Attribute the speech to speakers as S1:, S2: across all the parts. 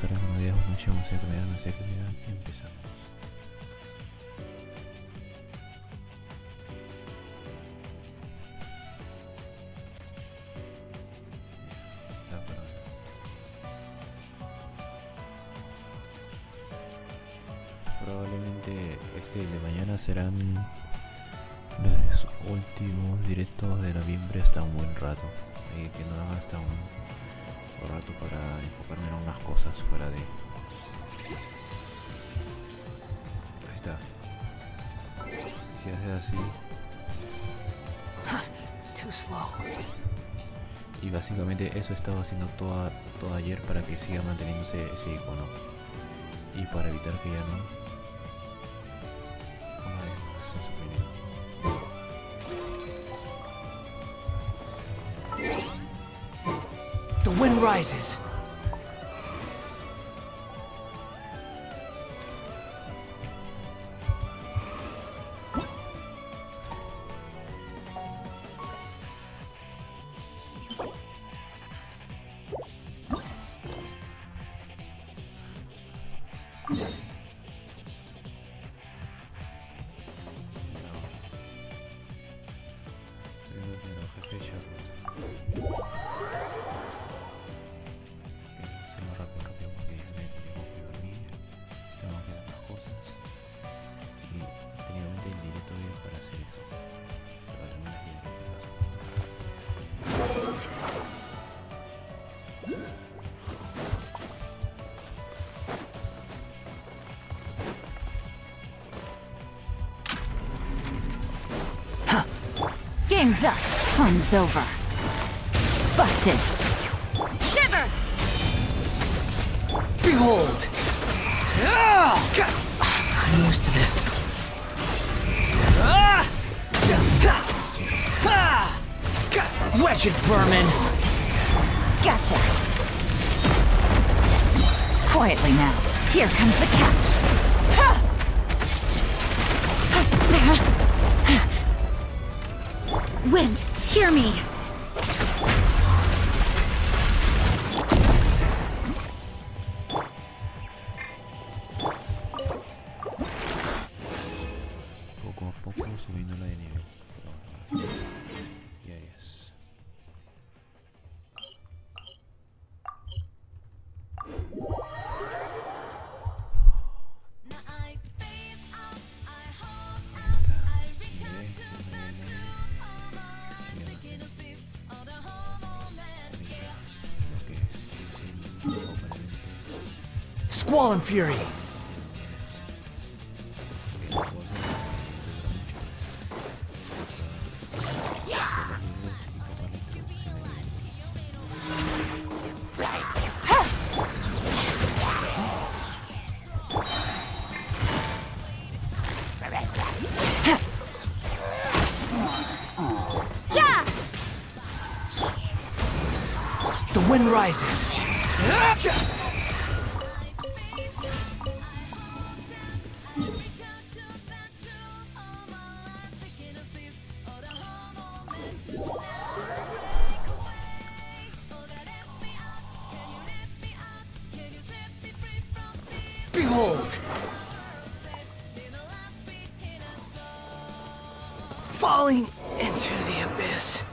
S1: tardes, buenos días, buenas noches, no sé qué me dan, no sé qué me dan. Empezamos. Está, perdón. Probablemente este de mañana serán los últimos directos de noviembre hasta un buen rato. Y que no haga hasta un rato para enfocarme en unas cosas fuera de... Ahí está. Si haces así...
S2: Too slow.
S1: Y básicamente eso estaba haciendo toda ayer para que siga manteniéndose ese icono. Y para evitar que ya no... Una vez más se suprimió.
S2: The wind rises.
S3: Game's up. Fun's over. Busted. Shiver!
S2: Behold! I'm used to this. Wretched vermin!
S3: Gotcha. Quietly now. Here comes the catch. Wind, hear me.
S1: Poco a poco subiendo la de nivel. Diarias.
S2: Squall and fury! The wind rises. Behold! Falling into the abyss.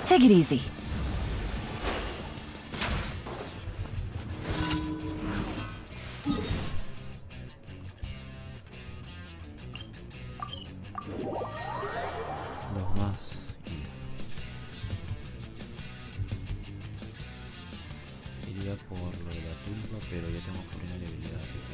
S3: Take it easy.
S1: Dos más y iría por lo de la tulpa, pero ya tengo full de habilidad, así que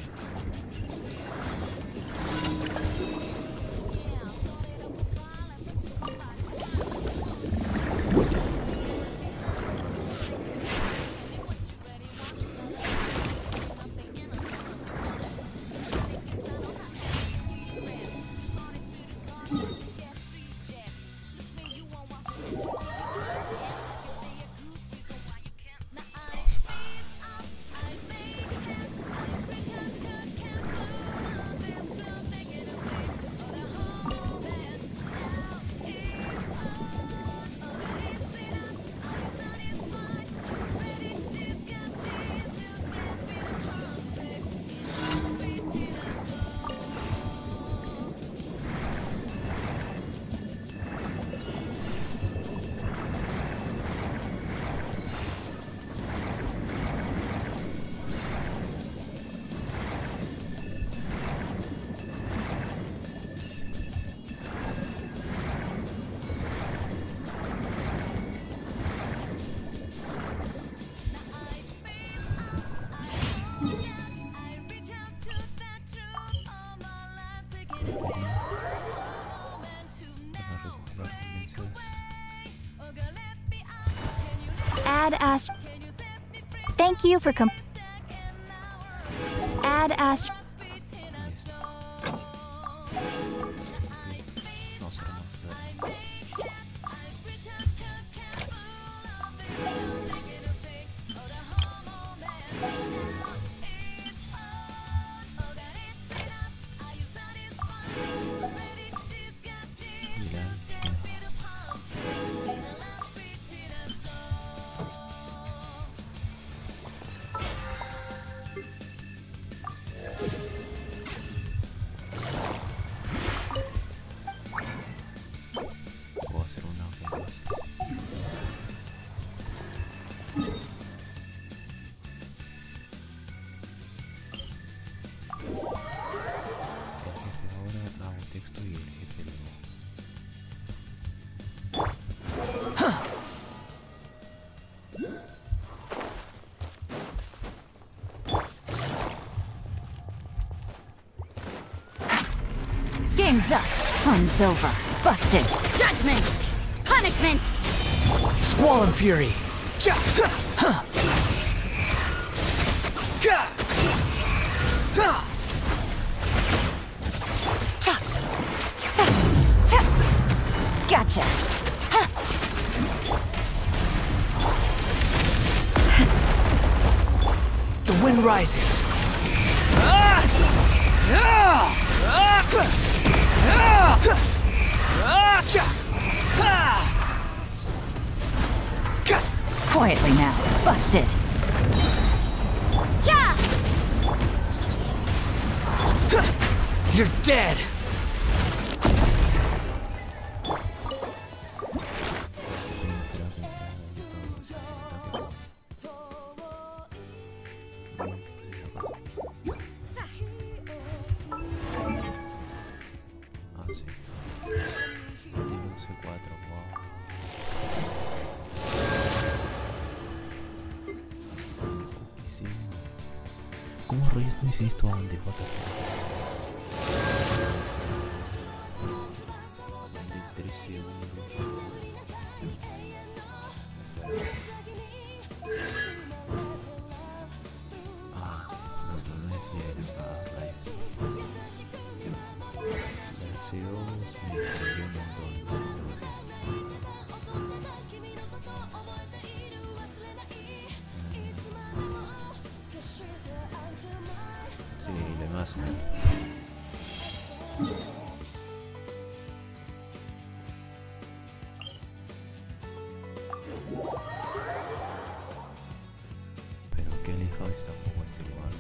S3: Add ast. Thank you for Add ast.
S1: Listo. No será más. Mira, puedo hacer una que más. El jefe ahora hago texto y el jefe luego.
S3: Game's up. Fun's over. Busted. Judgment. Punishment.
S2: Squall and fury. Ja! Huh! Ga! Ha!
S3: Cha. Ta. Ta. Gotcha.
S2: The wind rises. Ah! Ah! Ah! Ah! Ah! Ja! Ah! Ga!
S3: Quietly now. Busted. Yeah.
S2: You're dead.
S1: Ah, sí. Nivel C4, wow. Cortisimo. ¿Cómo rayos me hice esto antes? What the fuck? De 3 segundos. Ah, no es bien. Ah, rayos. El C2 me distrayó un montón. Sí, le más. Pero qué alejado está como este lugar.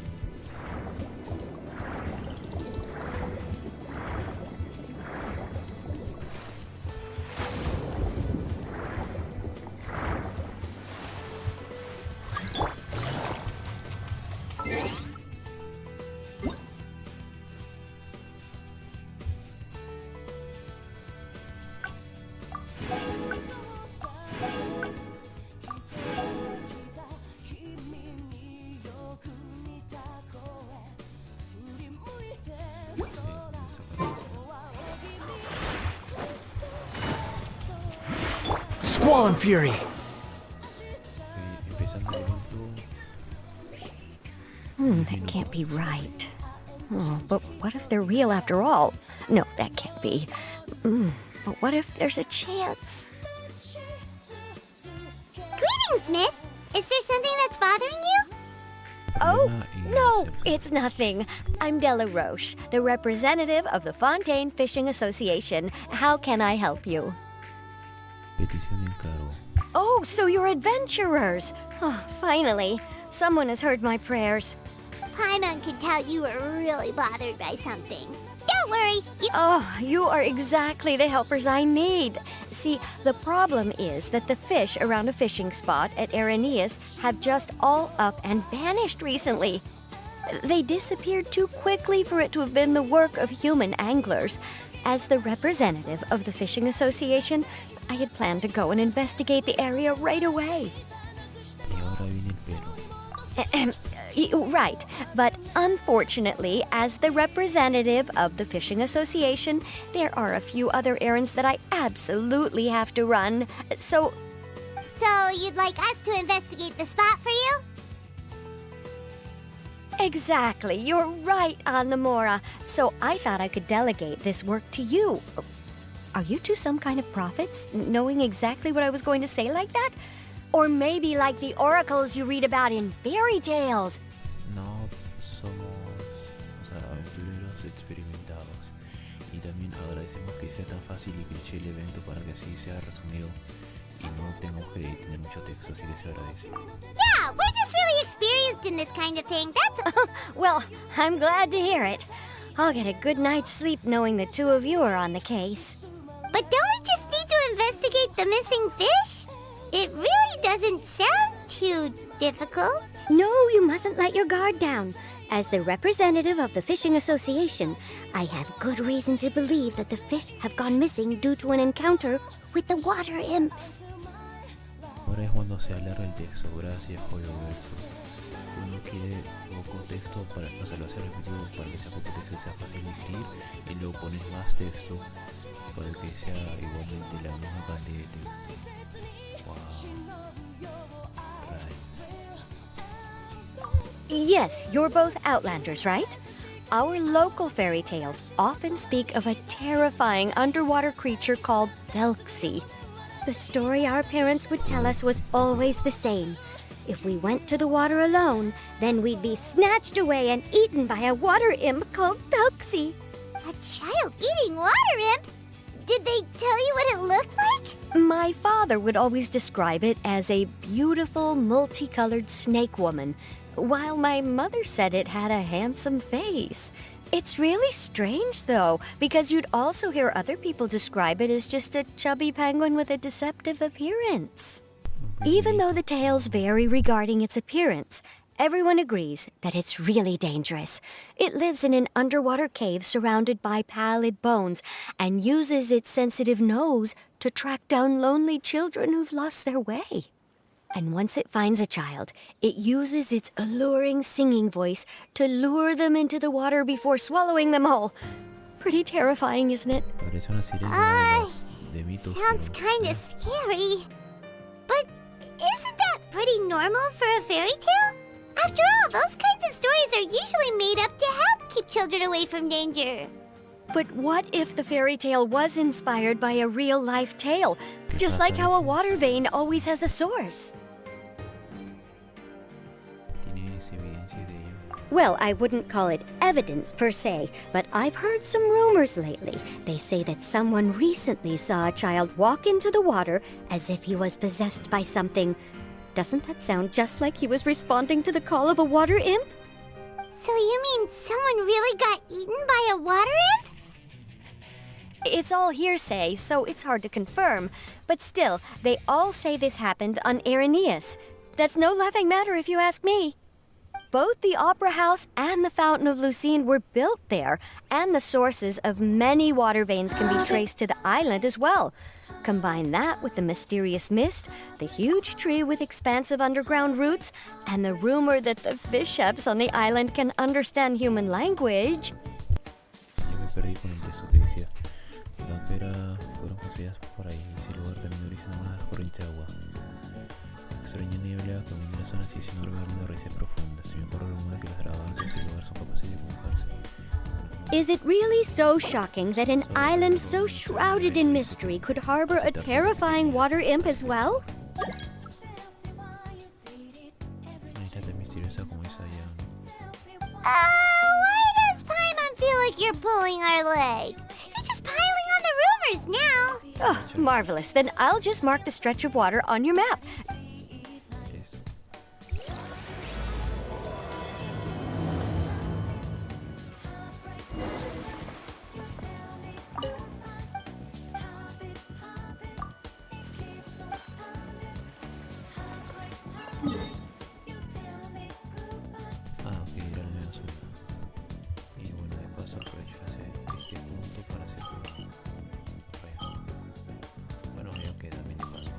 S2: Squall and fury.
S1: Empezando el evento.
S4: That can't be right. Oh, but what if they're real after all? No, that can't be. But what if there's a chance?
S5: Greetings, miss. Is there something that's bothering you?
S4: Oh,
S1: Problema y
S4: no,
S1: hacerse.
S4: it's nothing. I'm Della Roche, the representative of the Fontaine Fishing Association. How can I help you?
S1: Petición encargo.
S4: Oh, so you're adventurers. Oh, finally. Someone has heard my prayers.
S5: Paimon could tell you were really bothered by something. Don't worry.
S4: Oh, you are exactly the helpers I need. See, the problem is that the fish around a fishing spot at Araneus have just all up and vanished recently. They disappeared too quickly for it to have been the work of human anglers. As the representative of the Fishing Association, I had planned to go and investigate the area right away.
S1: Y ahora viene el pero.
S4: Right, but unfortunately, as the representative of the Fishing Association, there are a few other errands that I absolutely have to run. So,
S5: So you'd like us to investigate the spot for you?
S4: Exactly. You're right, Anamora. So I thought I could delegate this work to you. Are you two some kind of prophets, knowing exactly what I was going to say like that? Or maybe like the oracles you read about in fairy tales?
S1: No, somos, aventureros experimentados. Y también agradecemos que sea tan fácil y cliché el evento para que así sea resumido y no tengamos que tener mucho texto, así que se agradece.
S5: Yeah, we're just really experienced in this kind of thing. That's
S4: Well, I'm glad to hear it. I'll get a good night's sleep knowing the two of you are on the case.
S5: But don't we just need to investigate the missing fish? It really doesn't sound too difficult.
S4: No, you mustn't let your guard down. As the representative of the Fishing Association, I have good reason to believe that the fish have gone missing due to an encounter with the water imps.
S1: Ahora es cuando se alarga el texto. Gracias, Pollo Verso. Uno quiere poco texto para, o sea, lo hace repetido para que sea poco texto y sea fácil de escribir, y luego pones más texto para que sea igualmente la misma cantidad de texto. Wow. Right.
S4: Yes, you're both Outlanders, right? Our local fairy tales often speak of a terrifying underwater creature called Thelxie. The story our parents would tell us was always the same. If we went to the water alone, then we'd be snatched away and eaten by a water imp called Thelxie.
S5: A child eating water imp? Did they tell you what it looked like?
S4: My father would always describe it as a beautiful, multicolored snake woman, while my mother said it had a handsome face. It's really strange, though, because you'd also hear other people describe it as just a chubby penguin with a deceptive appearance. Even though the tales vary regarding its appearance, everyone agrees that it's really dangerous. It lives in an underwater cave surrounded by pallid bones and uses its sensitive nose to track down lonely children who've lost their way. And once it finds a child, it uses its alluring singing voice to lure them into the water before swallowing them all. Pretty terrifying, isn't it?
S1: Parece una sirena de mitos.
S5: Sounds kinda scary. But isn't that pretty normal for a fairy tale? After all, those kinds of stories are usually made up to help keep children away from danger.
S4: But what if the fairy tale was inspired by a real-life tale? Just like how a water vein always has a source.
S1: ¿Tienes evidencia de ello?
S4: Well, I wouldn't call it evidence per se, but I've heard some rumors lately. They say that someone recently saw a child walk into the water as if he was possessed by something. Doesn't that sound just like he was responding to the call of a water imp?
S5: So you mean someone really got eaten by a water imp?
S4: It's all hearsay, so it's hard to confirm. But still, they all say this happened on Irenaeus. That's no laughing matter if you ask me. Both the Opera House and the Fountain of Lucine were built there, and the sources of many water veins can be traced to the island as well. Combine that with the mysterious mist, the huge tree with expansive underground roots, and the rumor that the fish chefs on the island can understand human language.
S1: Yo me perdí con el texto que decía: las veras fueron construidas por ahí, y ese lugar también originó una corriente de agua. Extraña niebla que domina la zona sigue siendo albergue de raíces profundas. Se me ocurre alguna que los dragones de ese lugar son capaces de dibujarse.
S4: Is it really so shocking that an island so shrouded in mystery could harbor a terrifying water imp as well?
S1: No hay tan misteriosa como esa ya.
S5: Why does Paimon feel like you're pulling our leg? You're just piling on the rumors now.
S4: Oh, marvelous. Then I'll just mark the stretch of water on your map.
S1: Esto. Ok, era la nueva zona. Y bueno, de paso aprovecho de hacer este punto para hacer todo. Bueno, veo que también de paso.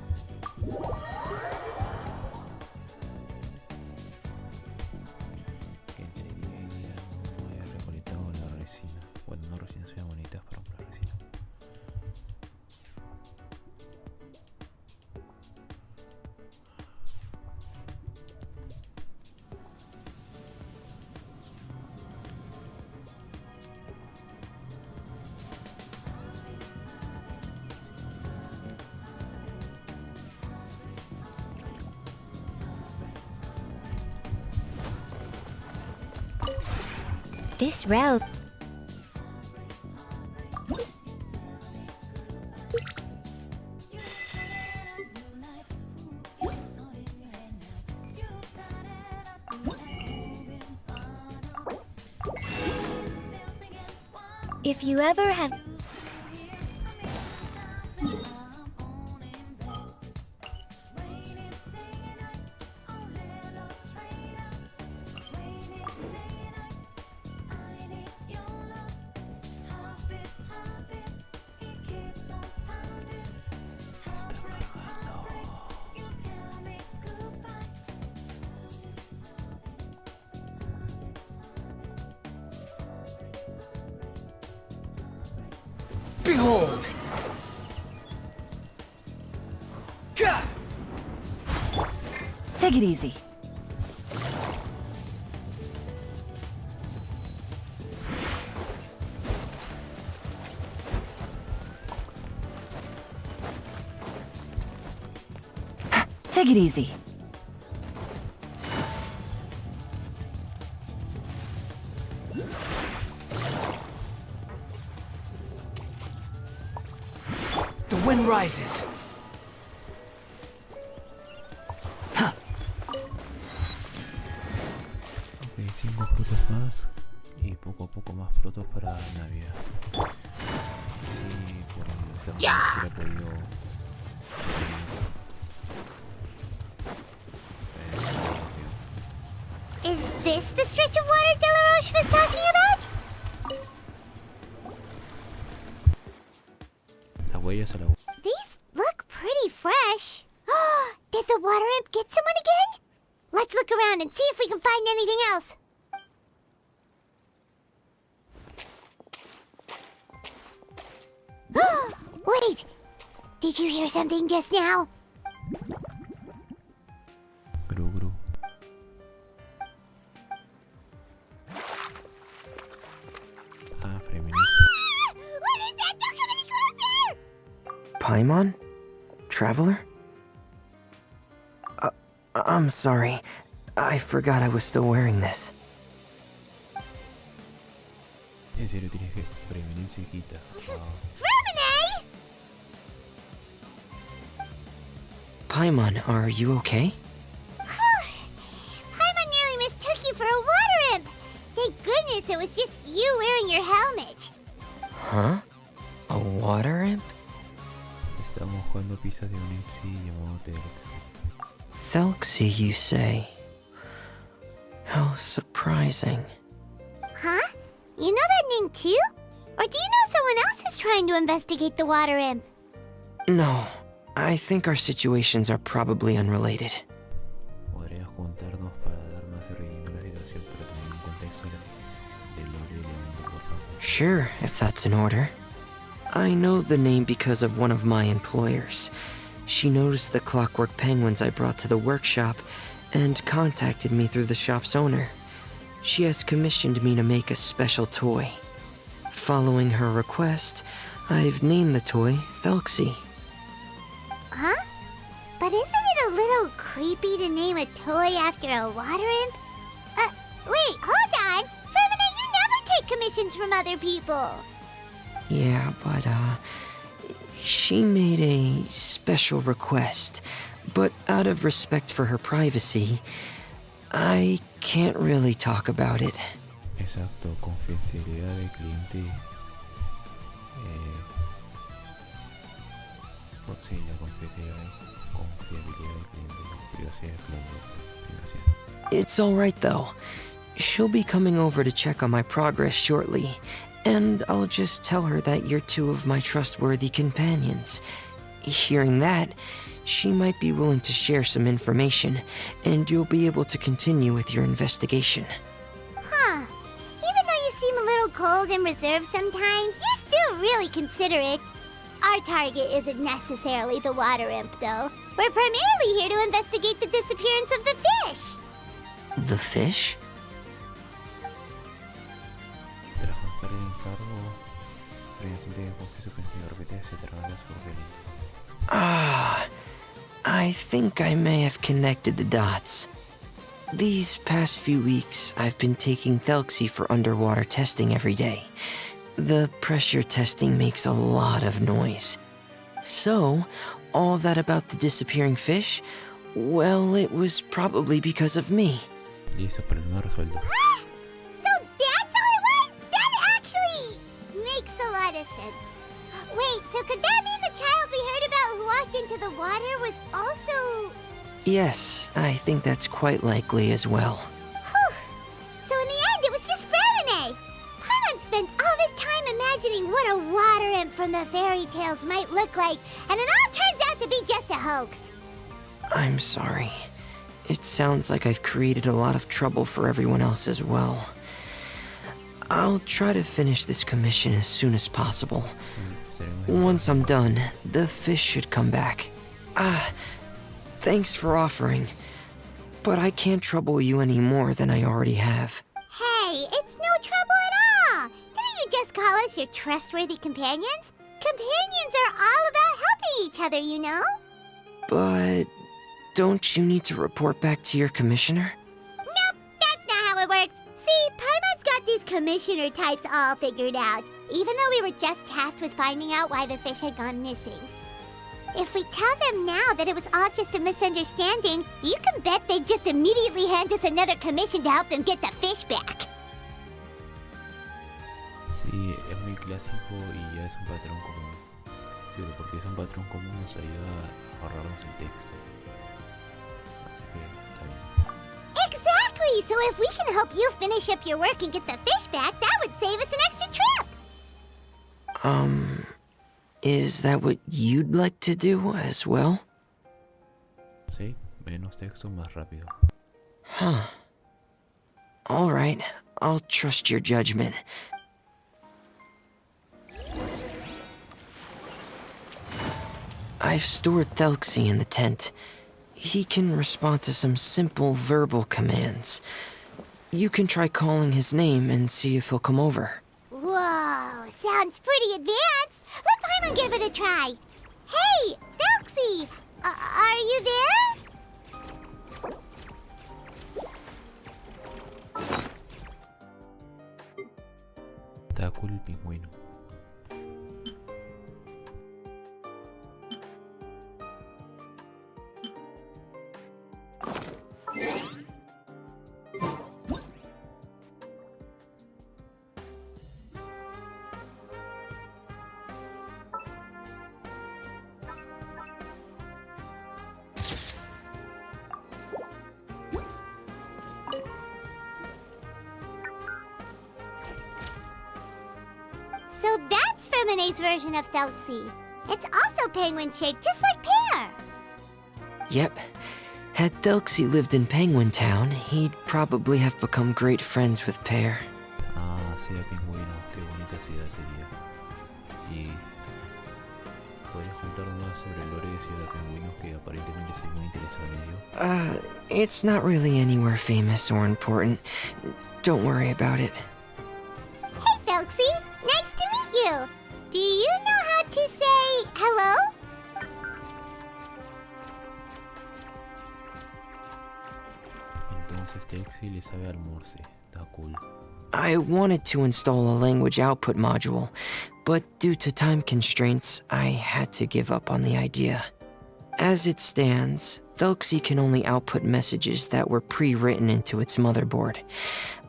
S4: This route... If you ever have...
S1: Está cargando.
S2: Behold! Gah!
S3: Take it easy. Take it easy.
S2: The wind rises.
S1: Ok, 5 frutos más y poco a poco más frutos para Navidad. Si por esta hubiera podido...
S5: Is this the stretch of water Delaroche was talking about?
S1: Las huellas a la...
S5: These look pretty fresh. Did the water imp get someone again? Let's look around and see if we can find anything else. Wait! Did you hear something just now?
S1: Gru gru. Ah, femenino.
S5: What is that? Don't come any closer!
S6: Paimon? Traveler? I'm sorry. I forgot I was still wearing this.
S1: En serio tienes que prevenir se quita. Wow.
S5: Remine!
S6: Paimon, are you okay?
S5: Paimon nearly mistook you for a water imp. Thank goodness it was just you wearing your helmet.
S6: Huh? A water imp?
S1: Estamos jugando pizzas de un Thelxie llamado Thelxie.
S6: Thelxie, you say? How surprising.
S5: Huh? You know that name too? Or do you know someone else who's trying to investigate the water imp?
S6: No, I think our situations are probably unrelated.
S1: Podrías juntarnos para dar más relleno a la situación, pero tener un contexto del lore del evento, por favor.
S6: Sure, if that's in order. I know the name because of one of my employers. She noticed the clockwork penguins I brought to the workshop and contacted me through the shop's owner. She has commissioned me to make a special toy. Following her request, I've named the toy Thelxie.
S5: Huh? But isn't it a little creepy to name a toy after a water imp? Wait, hold on! Fremine, you never take commissions from other people!
S6: Yeah, but, she made a special request, but out of respect for her privacy, I can't really talk about it.
S1: Exacto, confidencialidad del cliente. Sí, la confiabilidad del cliente, la privacidad del cliente. Privacidad.
S6: It's alright though. She'll be coming over to check on my progress shortly, and I'll just tell her that you're two of my trustworthy companions. Hearing that, she might be willing to share some information, and you'll be able to continue with your investigation.
S5: Huh. Even though you seem a little cold and reserved sometimes, you're still really considerate. Our target isn't necessarily the water imp, though. We're primarily here to investigate the disappearance of the fish.
S6: The fish?
S1: Tras contar el encargo, Freya siente que confía su pensión repite se trabaja por violento.
S6: Ah, I think I may have connected the dots. These past few weeks, I've been taking Thelxie for underwater testing every day. The pressure testing makes a lot of noise. So, all that about the disappearing fish? Well, it was probably because of me.
S1: Listo, problema resuelto.
S5: So that's how it was? That actually makes a lot of sense. Wait, so could that mean the child we heard about who walked into the water was also...
S6: Yes, I think that's quite likely as well.
S5: Whew. So in the end, it was just Fremine. Paimon spent all this time imagining what a water imp from the fairy tales might look like, and it all turns out to be just a hoax.
S6: I'm sorry. It sounds like I've created a lot of trouble for everyone else as well. I'll try to finish this commission as soon as possible.
S1: Sí, estaremos
S6: Once I'm done, the fish should come back. Thanks for offering, but I can't trouble you any more than I already have.
S5: Hey, it's no trouble at all. Didn't you just call us your trustworthy companions? Companions are all about helping each other, you know?
S6: But don't you need to report back to your commissioner?
S5: Nope, that's not how it works. See, Paimon's got these commissioner types all figured out, even though we were just tasked with finding out why the fish had gone missing. If we tell them now that it was all just a misunderstanding, you can bet they'd just immediately hand us another commission to help them get the fish back.
S1: Sí, es muy clásico y ya es un patrón común. Pero porque es un patrón común nos ayuda a ahorrarnos el texto. Así que está bien.
S5: Exactly! So if we can help you finish up your work and get the fish back, that would save us an extra trip!
S6: Is that what you'd like to do as well?
S1: Sí, menos texto, más rápido.
S6: Huh. Alright, I'll trust your judgment. I've stored Thelxie in the tent. He can respond to some simple verbal commands. You can try calling his name and see if he'll come over.
S5: Whoa, sounds pretty advanced! Let Paimon give it a try! Hey, Thelxie! Are you there?
S1: Está cool el pingüino.
S5: So that's Fremine's version of Thelxie. It's also penguin-shaped, just like Pear.
S6: Yep. Had Thelxie lived in Penguin Town, he'd probably have become great friends with Pear.
S1: Ah, sí, el pingüino. Qué bonita ciudad sería. Y podrías contarnos más sobre el lore de Ciudad Pingüinos, que aparentemente soy muy interesado en ello.
S6: It's not really anywhere famous or important. Don't worry about it.
S5: Hey, Thelxie! Nice to meet you! Do you know how to say hello?
S1: Entonces Thelxie le sabe al morse. Está cool.
S6: I wanted to install a language output module, but due to time constraints, I had to give up on the idea. As it stands, Thelxie can only output messages that were pre-written into its motherboard.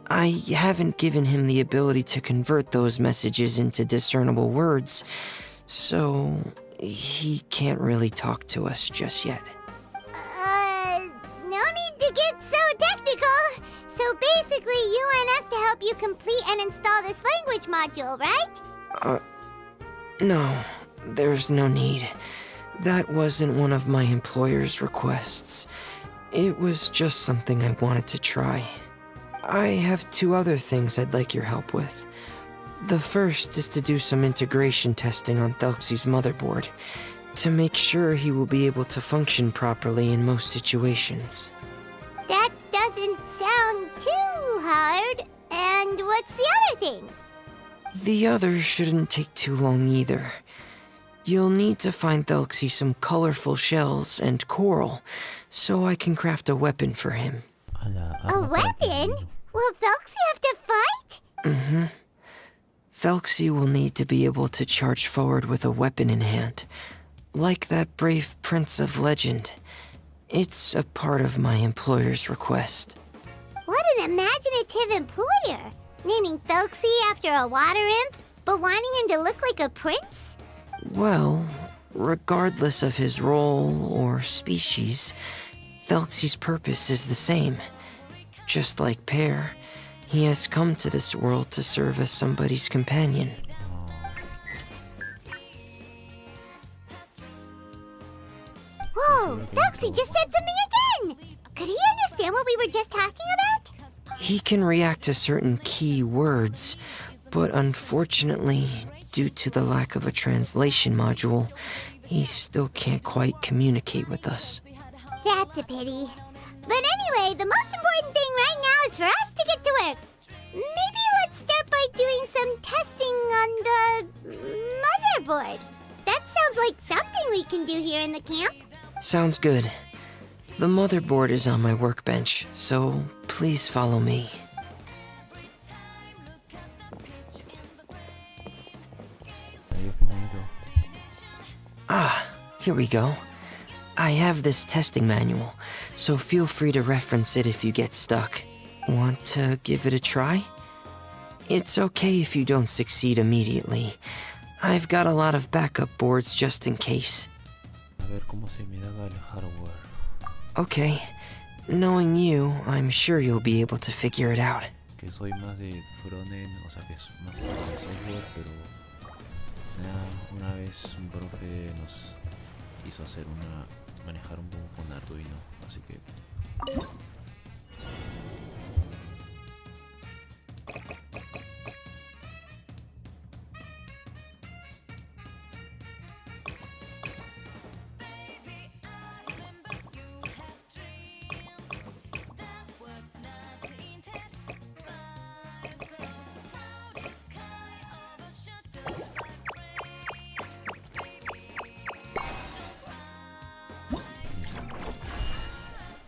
S6: I haven't given him the ability to convert those messages into discernible words, so he can't really talk to us just yet.
S5: No need to get so technical. So basically, you want us to help you complete and install this language module, right?
S6: No, there's no need. That wasn't one of my employer's requests. It was just something I wanted to try. I have two other things I'd like your help with. The first is to do some integration testing on Thelxie's motherboard, to make sure he will be able to function properly in most situations.
S5: That doesn't sound too hard. And what's the other thing?
S6: The other shouldn't take too long either. You'll need to find Thelxie some colorful shells and coral, so I can craft a weapon for him.
S5: A weapon? Will Thelxie have to fight?
S6: Thelxie will need to be able to charge forward with a weapon in hand. Like that brave prince of legend. It's a part of my employer's request.
S5: What an imaginative employer! Naming Thelxie after a water imp, but wanting him to look like a prince?
S6: Well, regardless of his role or species, Thelxie's purpose is the same. Just like Pear, he has come to this world to serve as somebody's companion.
S5: Whoa, Thelxie just said something again! Could he understand what we were just talking about?
S6: He can react to certain key words, but unfortunately, due to the lack of a translation module, he still can't quite communicate with us.
S5: That's a pity. But anyway, the most important thing right now is for us to get to work. Maybe let's start by doing some testing on the motherboard. That sounds like something we can do here in the camp.
S6: Sounds good. The motherboard is on my workbench, so please follow me. Ah, here we go. I have this testing manual, so feel free to reference it if you get stuck. Want to give it a try? It's okay if you don't succeed immediately. I've got a lot of backup boards just in case.
S1: A ver cómo se me daba el hardware.
S6: Okay. Knowing you, I'm sure you'll be able to figure it out.
S1: Que soy más de frontend, o sea que es más de software, pero una vez un profe nos hizo manejar un poco con Arduino, así que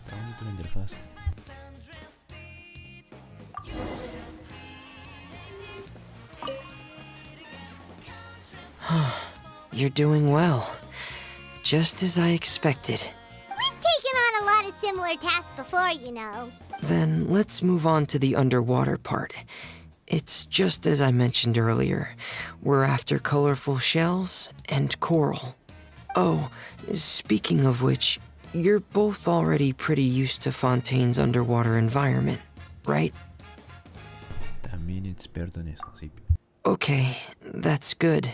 S1: está bonito la interfaz.
S6: You're doing well. Just as I expected.
S5: We've taken on a lot of similar tasks before, you know.
S6: Then let's move on to the underwater part. It's just as I mentioned earlier. We're after colorful shells and coral. Oh, speaking of which, you're both already pretty used to Fontaine's underwater environment, right?
S1: También experto en eso, sí.
S6: Okay, that's good.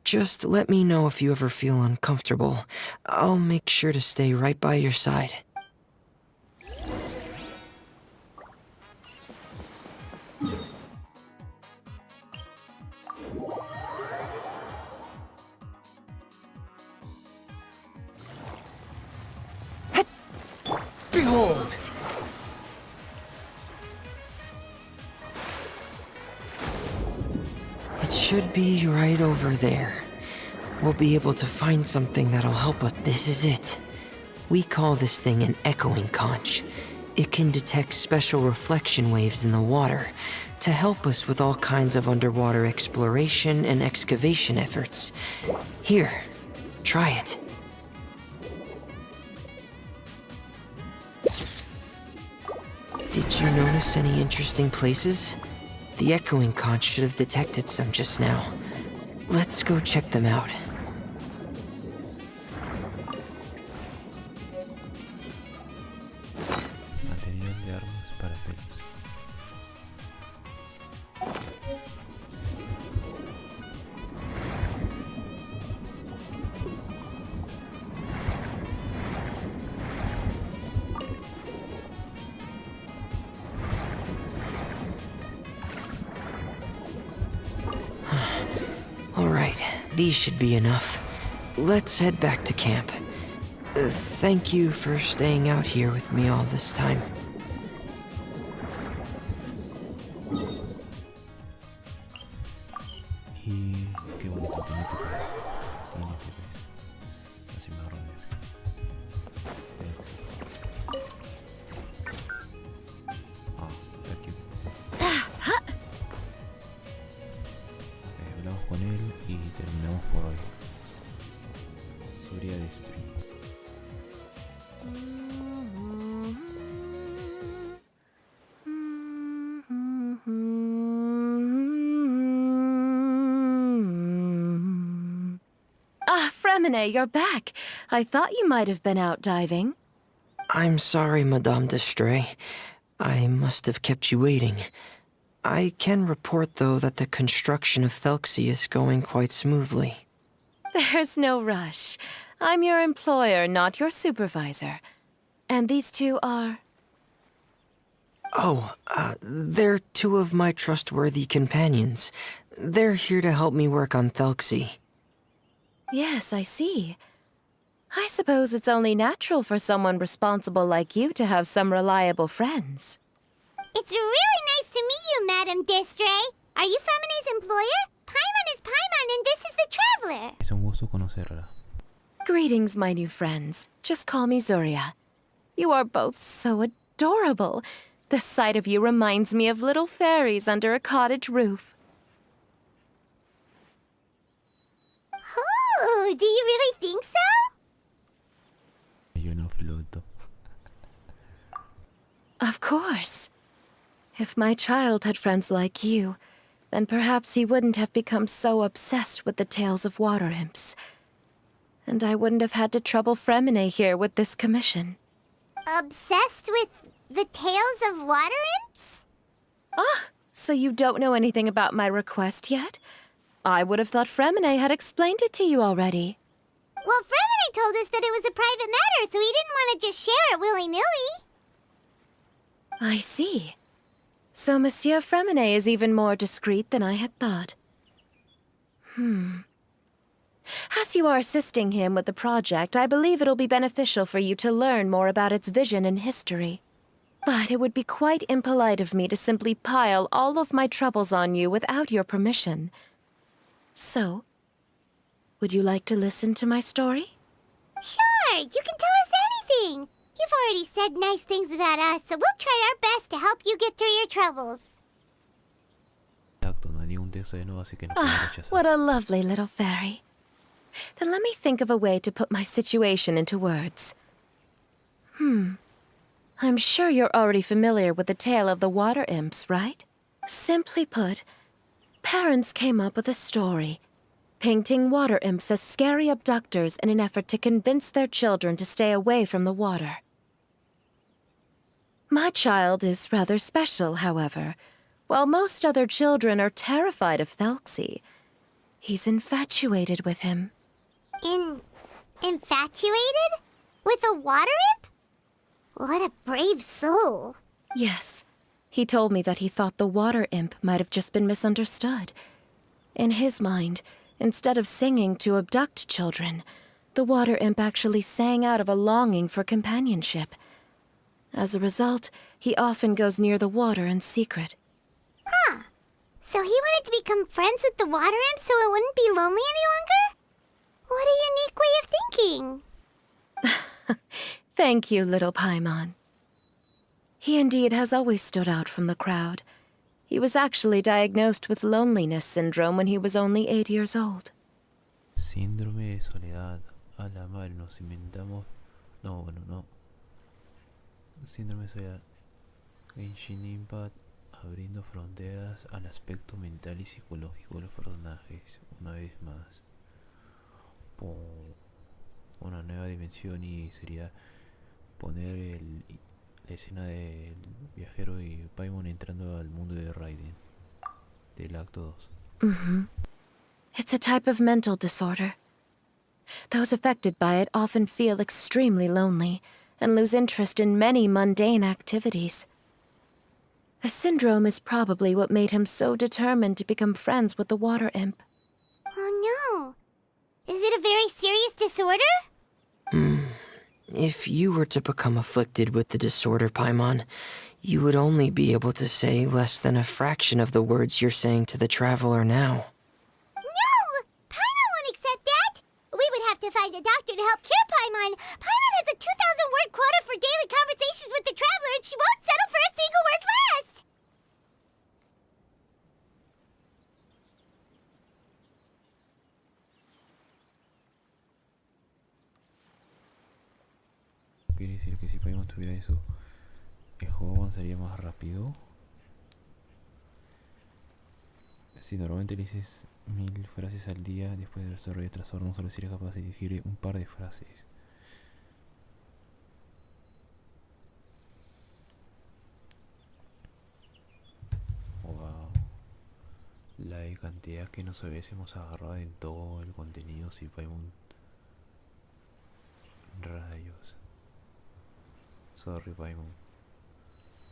S6: Just let me know if you ever feel uncomfortable. I'll make sure to stay right by your side.
S2: Behold!
S6: It should be right over there. We'll be able to find something that'll help us. This is it. We call this thing an echoing conch. It can detect special reflection waves in the water to help us with all kinds of underwater exploration and excavation efforts. Here, try it. Did you notice any interesting places? The echoing conch should have detected some just now. Let's go check them out.
S1: Material de armas para Thelxie.
S6: Alright, these should be enough. Let's head back to camp. Thank you for staying out here with me all this time.
S1: Y qué bonito tiene tu casa. Tiene tu casa. Así me ahorro Thelxie. con él y terminamos por hoy. Surya de stream.
S7: Ah, Fremine, you're back. I thought you might have been out diving.
S6: I'm sorry, Madame d'Estray. I must have kept you waiting. I can report, though, that the construction of Thelxie is going quite smoothly.
S7: There's no rush. I'm your employer, not your supervisor. And these two are...
S6: Oh, they're two of my trustworthy companions. They're here to help me work on Thelxie.
S7: Yes, I see. I suppose it's only natural for someone responsible like you to have some reliable friends.
S5: It's really nice to meet you, Madame d'Estray. Are you Fremine's employer? Paimon is Paimon, and this is the Traveler.
S1: Es un gusto conocerla.
S7: Greetings, my new friends. Just call me Zuria. You are both so adorable. The sight of you reminds me of little fairies under a cottage roof.
S5: Oh, do you really think so?
S1: Yo no floto.
S7: Of course. If my child had friends like you, then perhaps he wouldn't have become so obsessed with the tales of water imps. And I wouldn't have had to trouble Fremine here with this commission.
S5: Obsessed with the tales of water imps?
S7: Ah, so you don't know anything about my request yet? I would have thought Fremine had explained it to you already.
S5: Well, Fremine told us that it was a private matter, so he didn't want to just share it willy-nilly.
S7: I see. So Monsieur Fremine is even more discreet than I had thought. As you are assisting him with the project, I believe it'll be beneficial for you to learn more about its vision and history. But it would be quite impolite of me to simply pile all of my troubles on you without your permission. So, would you like to listen to my story?
S5: Sure, you can tell us anything. You've already said nice things about us, so we'll try our best to help you get through your troubles.
S1: Exacto, no hay ningún texto de nuevo, así que no puedo
S7: Ah,
S1: rechazar.
S7: what a lovely little fairy. Then let me think of a way to put my situation into words. I'm sure you're already familiar with the tale of the water imps, right? Simply put, parents came up with a story, painting water imps as scary abductors in an effort to convince their children to stay away from the water. My child is rather special, however. While most other children are terrified of Thelxie, he's infatuated with him.
S5: Infatuated? With a water imp? What a brave soul.
S7: Yes, he told me that he thought the water imp might have just been misunderstood. In his mind, instead of singing to abduct children, the water imp actually sang out of a longing for companionship. As a result, he often goes near the water in secret.
S5: Huh. So he wanted to become friends with the water imp so it wouldn't be lonely any longer? What a unique way of thinking.
S7: Thank you, little Paimon. He indeed has always stood out from the crowd. He was actually diagnosed with loneliness syndrome when he was only 8 years old.
S1: Síndrome de soledad. A la madre, nos inventamos. No, bueno, no. Síndrome de soledad. Genshin Impact, abriendo fronteras al aspecto mental y psicológico de los personajes. Una vez más. Una nueva dimensión y sería poner la escena del viajero y Paimon entrando al mundo de Raiden. Del acto 2.
S7: It's a type of mental disorder. Those affected by it often feel extremely lonely and lose interest in many mundane activities. The syndrome is probably what made him so determined to become friends with the water imp.
S5: Oh no. Is it a very serious disorder?
S6: If you were to become afflicted with the disorder, Paimon, you would only be able to say less than a fraction of the words you're saying to the Traveler now.
S5: No! Paimon won't accept that! We would have to find a doctor to help cure Paimon. Paimon has a 2,000-word quota for daily conversations with the Traveler, and she won't settle for a single word less!
S1: quiere decir que si Paimon tuviera eso, el juego avanzaría más rápido. Si normalmente le dices 1000 frases al día, después de desarrollo de trastorno solo sería capaz de dirigir un par de frases. Wow. La de cantidad que nos hubiésemos agarrado en todo el contenido si Paimon... Rayos. Sorry, Paimon.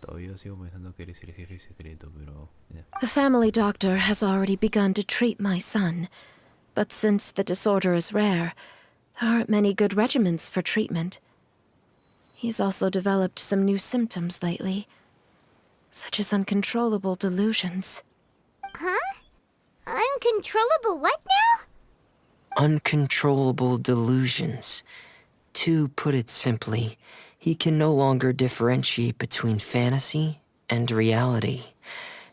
S1: Todavía sigo pensando que eres el jefe secreto, pero... yeah.
S7: The family doctor has already begun to treat my son. But since the disorder is rare, there aren't many good regimens for treatment. He's also developed some new symptoms lately, such as uncontrollable delusions.
S5: Huh? Uncontrollable what now?
S6: Uncontrollable delusions. To put it simply, he can no longer differentiate between fantasy and reality,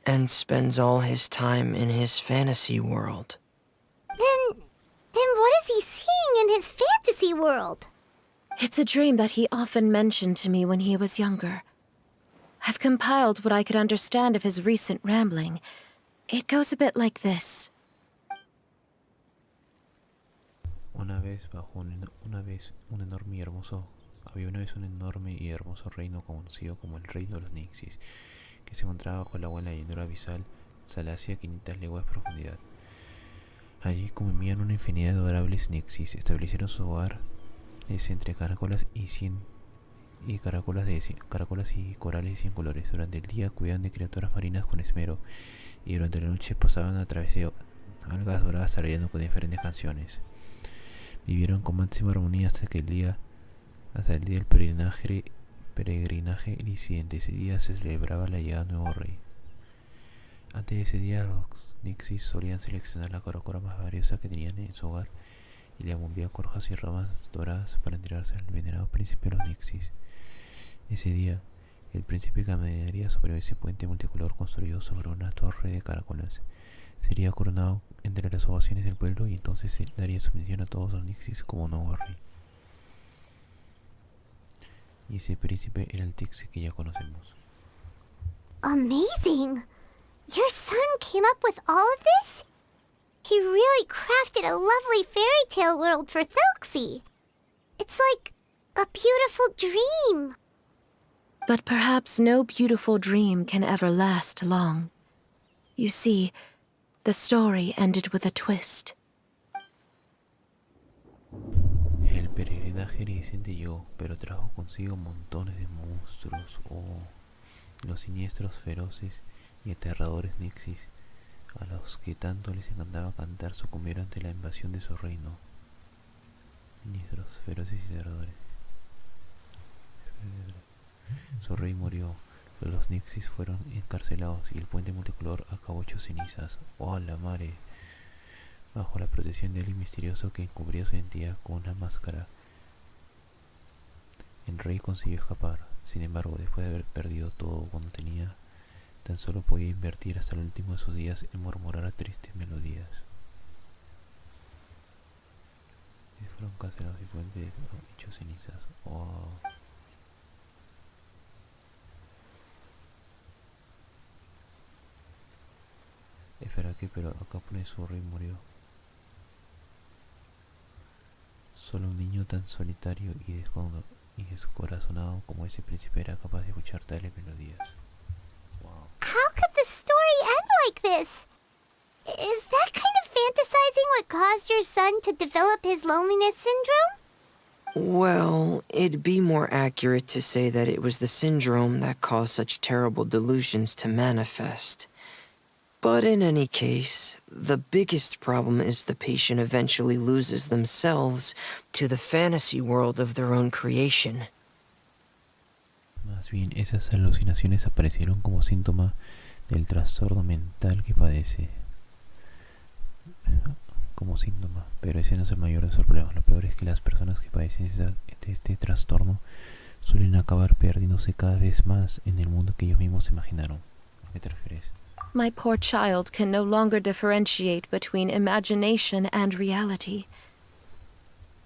S6: and spends all his time in his fantasy world.
S5: Then what is he seeing in his fantasy world?
S7: It's a dream that he often mentioned to me when he was younger. I've compiled what I could understand of his recent rambling. It goes a bit like this.
S1: Una vez un enorme y hermoso... Había una vez un enorme y hermoso reino conocido como el Reino de los Nixis, que se encontraba bajo el agua en la llanura abisal, Salacia a 500 leguas de profundidad. Allí convivían una infinidad de adorables Nixis, establecieron su hogar entre caracolas y caracolas y corales de 100 colores. Durante el día cuidaban de criaturas marinas con esmero, y durante la noche pasaban a través de algas doradas tarareando con diferentes canciones. Vivieron con máxima armonía hasta el día del peregrinaje incidente. Ese día se celebraba la llegada del nuevo rey. Antes de ese día, los Nixis solían seleccionar la caracora más valiosa que tenían en su hogar y le envolvían con hojas y ramas doradas para entregarse al venerado príncipe de los Nixis. Ese día, el príncipe caminaría sobre ese puente multicolor construido sobre una torre de caracolas. Sería coronado entre las ovaciones del pueblo y entonces él daría sumisión a todos los Nixis como nuevo rey. Y ese príncipe era el Thelxie que ya conocemos.
S5: Amazing! Your son came up with all of this? He really crafted a lovely fairy tale world for Thelxie. It's like a beautiful dream.
S7: But perhaps no beautiful dream can ever last long. You see, the story ended with a twist.
S1: El peregrinaje iridiscente llegó, pero trajo consigo montones de monstruos, los siniestros, feroces y aterradores Nixis, a los que tanto les encantaba cantar, sucumbieron ante la invasión de su reino. Siniestros, feroces y aterradores. Su rey murió, pero los Nixis fueron encarcelados y el puente multicolor acabó hecho cenizas. ¡Oh, la madre! Bajo la protección de alguien misterioso que encubría su identidad con una máscara, el rey consiguió escapar. Sin embargo, después de haber perdido todo cuando tenía, tan solo podía invertir hasta el último de sus días en murmurar a tristes melodías. Y fueron cancelados y puente hechos cenizas. Oh. Espera, que pero acá pone su rey murió. Solo un niño tan solitario y descorazonado como ese príncipe era capaz de escuchar tales melodías. Wow.
S5: How could the story end like this? Is that kind of fantasizing what caused your son to develop his loneliness syndrome?
S6: Well, it'd be more accurate to say that it was the syndrome that caused such terrible delusions to manifest. But in any case, the biggest problem is the patient eventually loses themselves to the fantasy world of their own creation.
S1: Más bien, esas alucinaciones aparecieron como síntoma del trastorno mental que padece. Como síntoma, pero ese no es el mayor de sus problemas. Lo peor es que las personas que padecen este trastorno suelen acabar perdiéndose cada vez más en el mundo que ellos mismos se imaginaron. ¿A qué te refieres?
S7: My poor child can no longer differentiate between imagination and reality.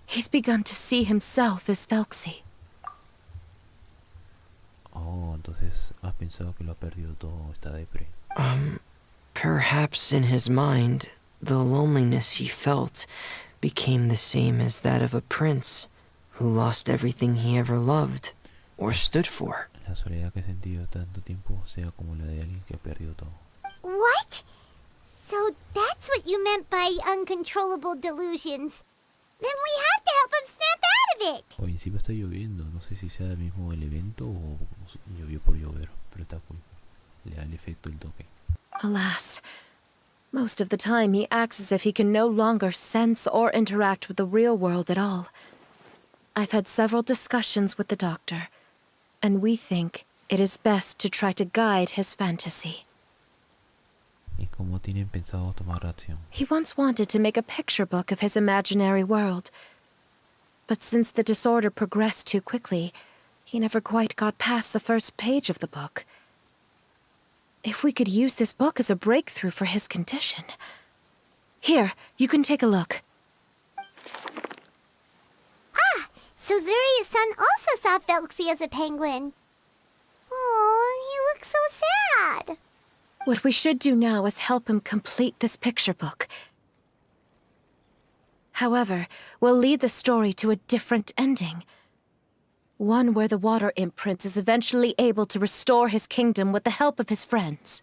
S7: He's begun to see himself as Thelxie.
S1: entonces has pensado que lo ha perdido todo, está depre.
S6: Perhaps in his mind, the loneliness he felt became the same as that of a prince who lost everything he ever loved or stood for.
S1: La soledad que he sentido tanto tiempo sea como la de alguien que ha perdido todo.
S5: What? So that's what you meant by uncontrollable delusions. Then we have to help him snap out of it.
S1: Hoy encima está lloviendo, no sé si sea el mismo el evento o llovió por llover, pero está cool. Le da el efecto el toque.
S7: Alas, most of the time he acts as if he can no longer sense or interact with the real world at all. I've had several discussions with the doctor, and we think it is best to try to guide his fantasy.
S1: ¿Y cómo tienen pensado tomar acción?
S7: He once wanted to make a picture book of his imaginary world, but since the disorder progressed too quickly, he never quite got past the first page of the book. If we could use this book as a breakthrough for his condition. Here, you can take a look.
S5: So Zuria's son also saw Thelxie as a penguin. Oh, he looks so sad.
S7: What we should do now is help him complete this picture book. However, we'll lead the story to a different ending. One where the water imp prince is eventually able to restore his kingdom with the help of his friends.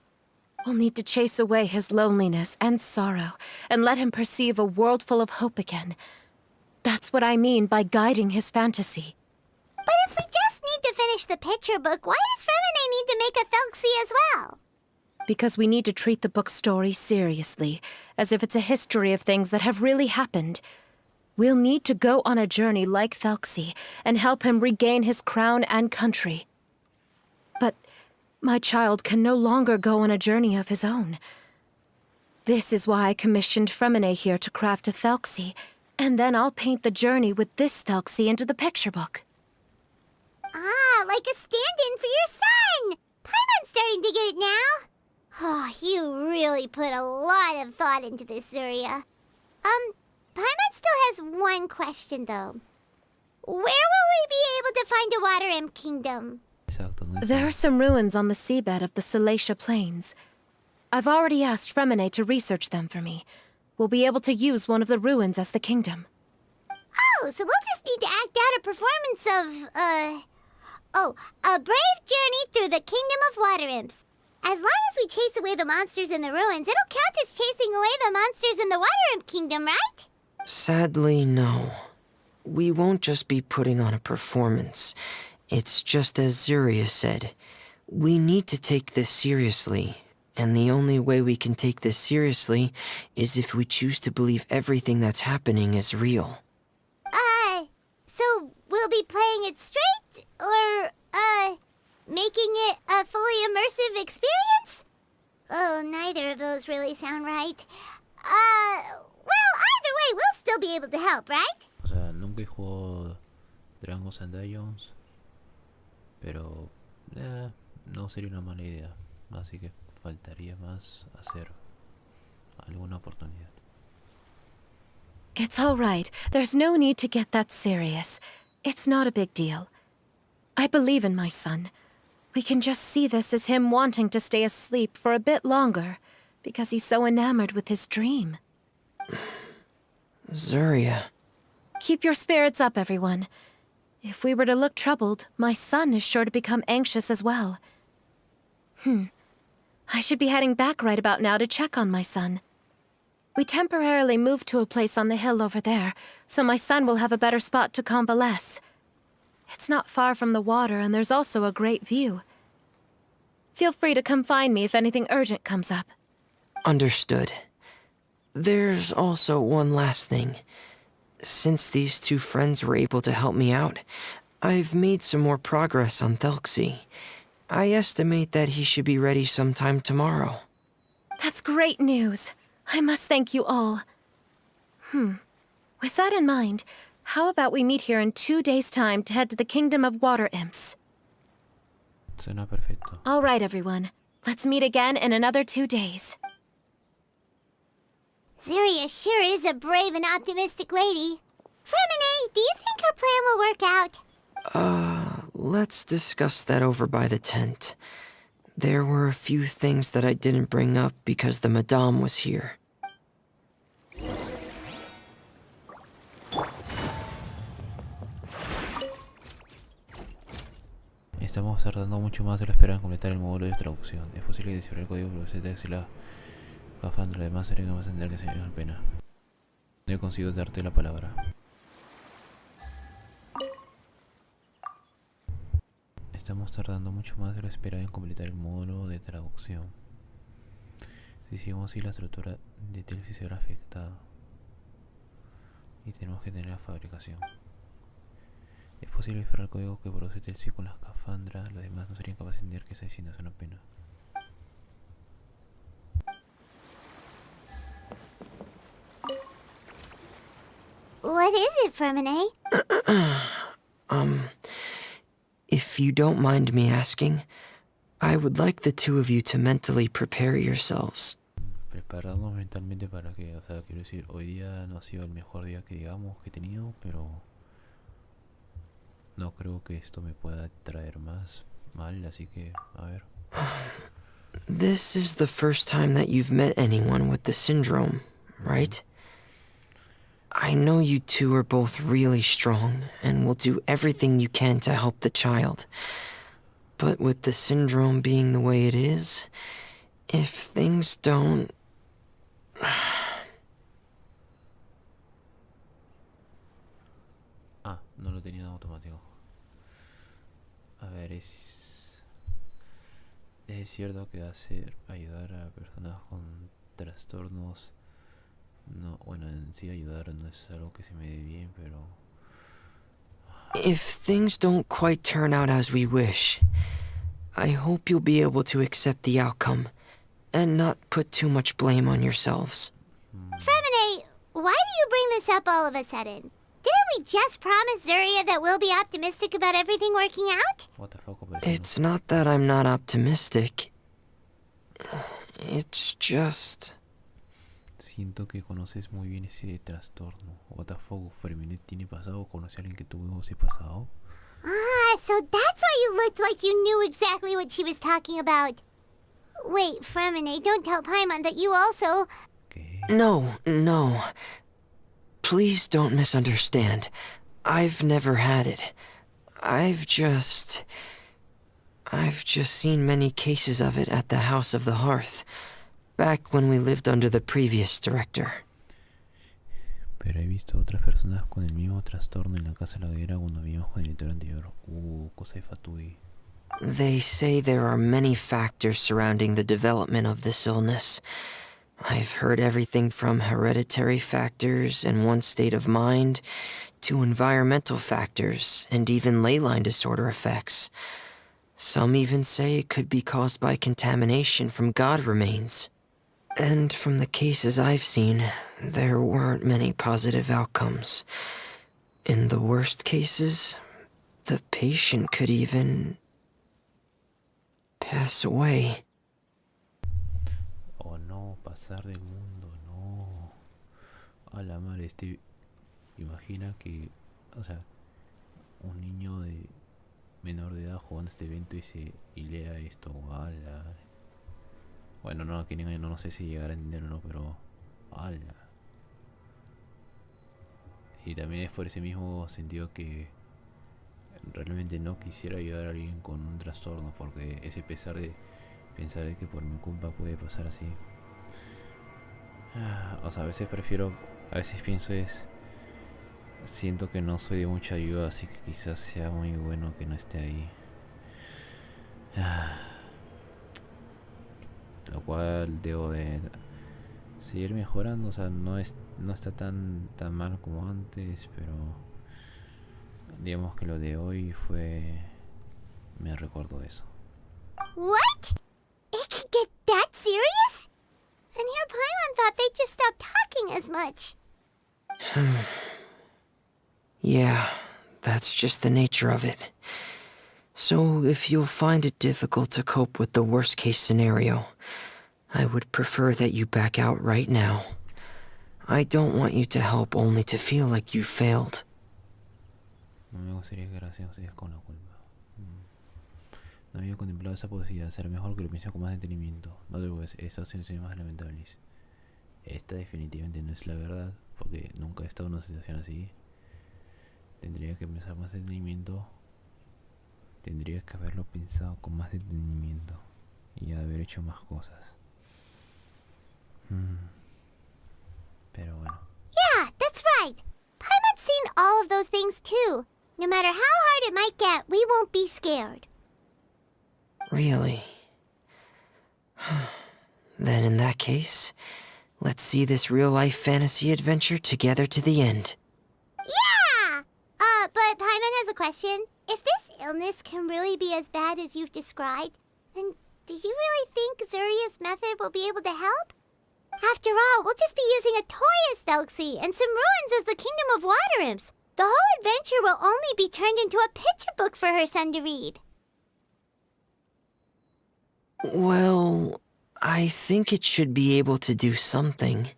S7: We'll need to chase away his loneliness and sorrow, and let him perceive a world full of hope again. That's what I mean by guiding his fantasy.
S5: But if we just need to finish the picture book, why does Fremine need to make a Thelxie as well?
S7: Because we need to treat the book's story seriously, as if it's a history of things that have really happened. We'll need to go on a journey like Thelxie, and help him regain his crown and country. But my child can no longer go on a journey of his own. This is why I commissioned Fremine here to craft a Thelxie, and then I'll paint the journey with this Thelxie into the picture book.
S5: Ah, like a stand-in for your son! Paimon's starting to get it now. Oh, you really put a lot of thought into this, Zuria. Paimon still has one question, though. Where will we be able to find a water imp kingdom?
S1: Exacto, no
S7: There are some ruins on the seabed of the Salacia Plains. I've already asked Fremine to research them for me. We'll be able to use one of the ruins as the kingdom.
S5: Oh, so we'll just need to act out a performance of, a brave journey through the kingdom of water imps. As long as we chase away the monsters in the ruins, it'll count as chasing away the monsters in the water imp kingdom, right?
S6: Sadly, no. We won't just be putting on a performance. It's just as Zuria said. We need to take this seriously. And the only way we can take this seriously is if we choose to believe everything that's happening is real.
S5: So we'll be playing it straight? Or, making it a fully immersive experience? Oh, neither of those really sound right. Well, either way, we'll still be able to help, right?
S1: O sea, nunca he jugado Dragons and Dungeons, pero no sería una mala idea. Así que faltaría más hacer alguna oportunidad.
S7: It's all right. There's no need to get that serious. It's not a big deal. I believe in my son. We can just see this as him wanting to stay asleep for a bit longer, because he's so enamored with his dream.
S6: Zuria.
S7: Keep your spirits up, everyone. If we were to look troubled, my son is sure to become anxious as well. I should be heading back right about now to check on my son. We temporarily moved to a place on the hill over there, so my son will have a better spot to convalesce. It's not far from the water, and there's also a great view. Feel free to come find me if anything urgent comes up.
S6: Understood. There's also one last thing. Since these two friends were able to help me out, I've made some more progress on Thelxie. I estimate that he should be ready sometime tomorrow.
S7: That's great news. I must thank you all. With that in mind, how about we meet here in 2 days' time to head to the Kingdom of Water Imps?
S1: Suena perfecto.
S7: All right, everyone. Let's meet again in another 2 days.
S5: Zuria sure is a brave and optimistic lady. Fremine, do you think her plan will work out?
S6: let's discuss that over by the tent. There were a few things that I didn't bring up because the madame was here.
S1: Estamos tardando mucho más de lo esperado en completar el módulo de traducción. Es posible que descifrar el código por ese texto y la cafandra. Además, sería más entender que se me da pena. No consigo darte la palabra. Estamos tardando mucho más de lo esperado en completar el módulo de traducción. Si seguimos así, la estructura de Thelxie se verá afectada. Y tenemos que tener la fabricación. Es posible descifrar el código que produce Thelxie con las escafandras. Los demás no serían capaces de entender que está diciendo. Es una pena.
S5: What is it, Fermine?
S6: If you don't mind me asking, I would like the two of you to mentally prepare yourselves.
S1: Prepararnos mentalmente para que, o sea, quiero decir, hoy día no ha sido el mejor día que digamos que he tenido, pero no creo que esto me pueda traer más mal, así que, a ver.
S6: This is the first time that you've met anyone with the syndrome, right? I know you two are both really strong and will do everything you can to help the child. But with the syndrome being the way it is, if things don't...
S1: Ah, no lo tenía en automático. A ver, es cierto que ayudar a personas con trastornos, no, bueno, en sí ayudar no es algo que se me dé bien, pero
S6: If things don't quite turn out as we wish, I hope you'll be able to accept the outcome and not put too much blame on yourselves.
S5: Fermine, why do you bring this up all of a sudden? Didn't we just promise Zuria that we'll be optimistic about everything working out?
S1: what the fuck,
S6: It's not that I'm not optimistic. It's just...
S1: Siento que conoces muy bien ese trastorno. What the fuck, Fermine tiene pasado, conoce a alguien que tuvo ese pasado.
S5: Ah, so that's why you looked like you knew exactly what she was talking about. Wait, Fermine, don't tell Paimon that you also...
S1: ¿Qué?
S6: No. Please don't misunderstand. I've never had it. I've just seen many cases of it at the House of the Hearth, back when we lived under the previous director.
S1: Pero he visto otras personas con el mismo trastorno en la casa de la hoguera cuando vivimos con el director anterior. Cosa de fatui.
S6: They say there are many factors surrounding the development of this illness. I've heard everything from hereditary factors and one's state of mind, to environmental factors, and even ley line disorder effects. Some even say it could be caused by contamination from god remains. And from the cases I've seen, there weren't many positive outcomes. In the worst cases, the patient could even... pass away.
S1: Oh no, pasar del mundo, no. A la madre, imagina que, o sea, un niño de menor de edad jugando este evento y lea esto, ala. Bueno, no, aquí no sé si llegará a entenderlo, pero ala. Y también es por ese mismo sentido que realmente no quisiera ayudar a alguien con un trastorno, porque ese pesar de pensar de que por mi culpa puede pasar así. O sea, a veces pienso siento que no soy de mucha ayuda, así que quizás sea muy bueno que no esté ahí. Lo cual debo de seguir mejorando, o sea, no está tan mal como antes, pero digamos que lo de hoy me recuerdo eso.
S5: What? It could get that serious? And here Paimon thought they'd just stop talking as much.
S6: Yeah, that's just the nature of it. So if you'll find it difficult to cope with the worst case scenario, I would prefer that you back out right now. I don't want you to help only to feel like you failed.
S1: No me gustaría que gracias ustedes con la culpa. No había contemplado esa posibilidad. Será mejor que lo piense con más detenimiento. No te preocupes, estas son más lamentables. Esta definitivamente no es la verdad, porque nunca he estado en una situación así. Tendría que pensar más detenimiento. Tendría que haberlo pensado con más detenimiento y haber hecho más cosas. Pero bueno.
S5: Yeah, that's right. Paimon's seen all of those things too. No matter how hard it might get, we won't be scared.
S6: Really? Then in that case, let's see this real-life fantasy adventure together to the end.
S5: Yeah! But Paimon has a question. If this illness can really be as bad as you've described, then do you really think Zuria's method will be able to help? After all, we'll just be using a toy as Thelxie and some ruins as the Kingdom of Water Imps. The whole adventure will only be turned into a picture book for her son to read.
S6: Well, I think it should be able to do something.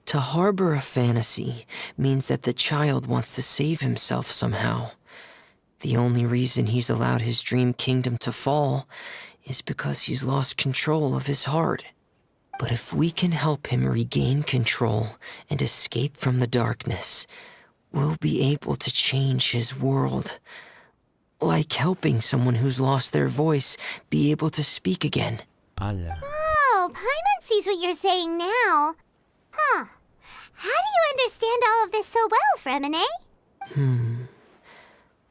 S6: To harbor a fantasy means that the child wants to save himself somehow. The only reason he's allowed his dream kingdom to fall is because he's lost control of his heart. But if we can help him regain control and escape from the darkness, we'll be able to change his world. Like helping someone who's lost their voice be able to speak again.
S1: ¡Hala!
S5: Oh, Paimon sees what you're saying now. Huh. How do you understand all of this so well, Fremine?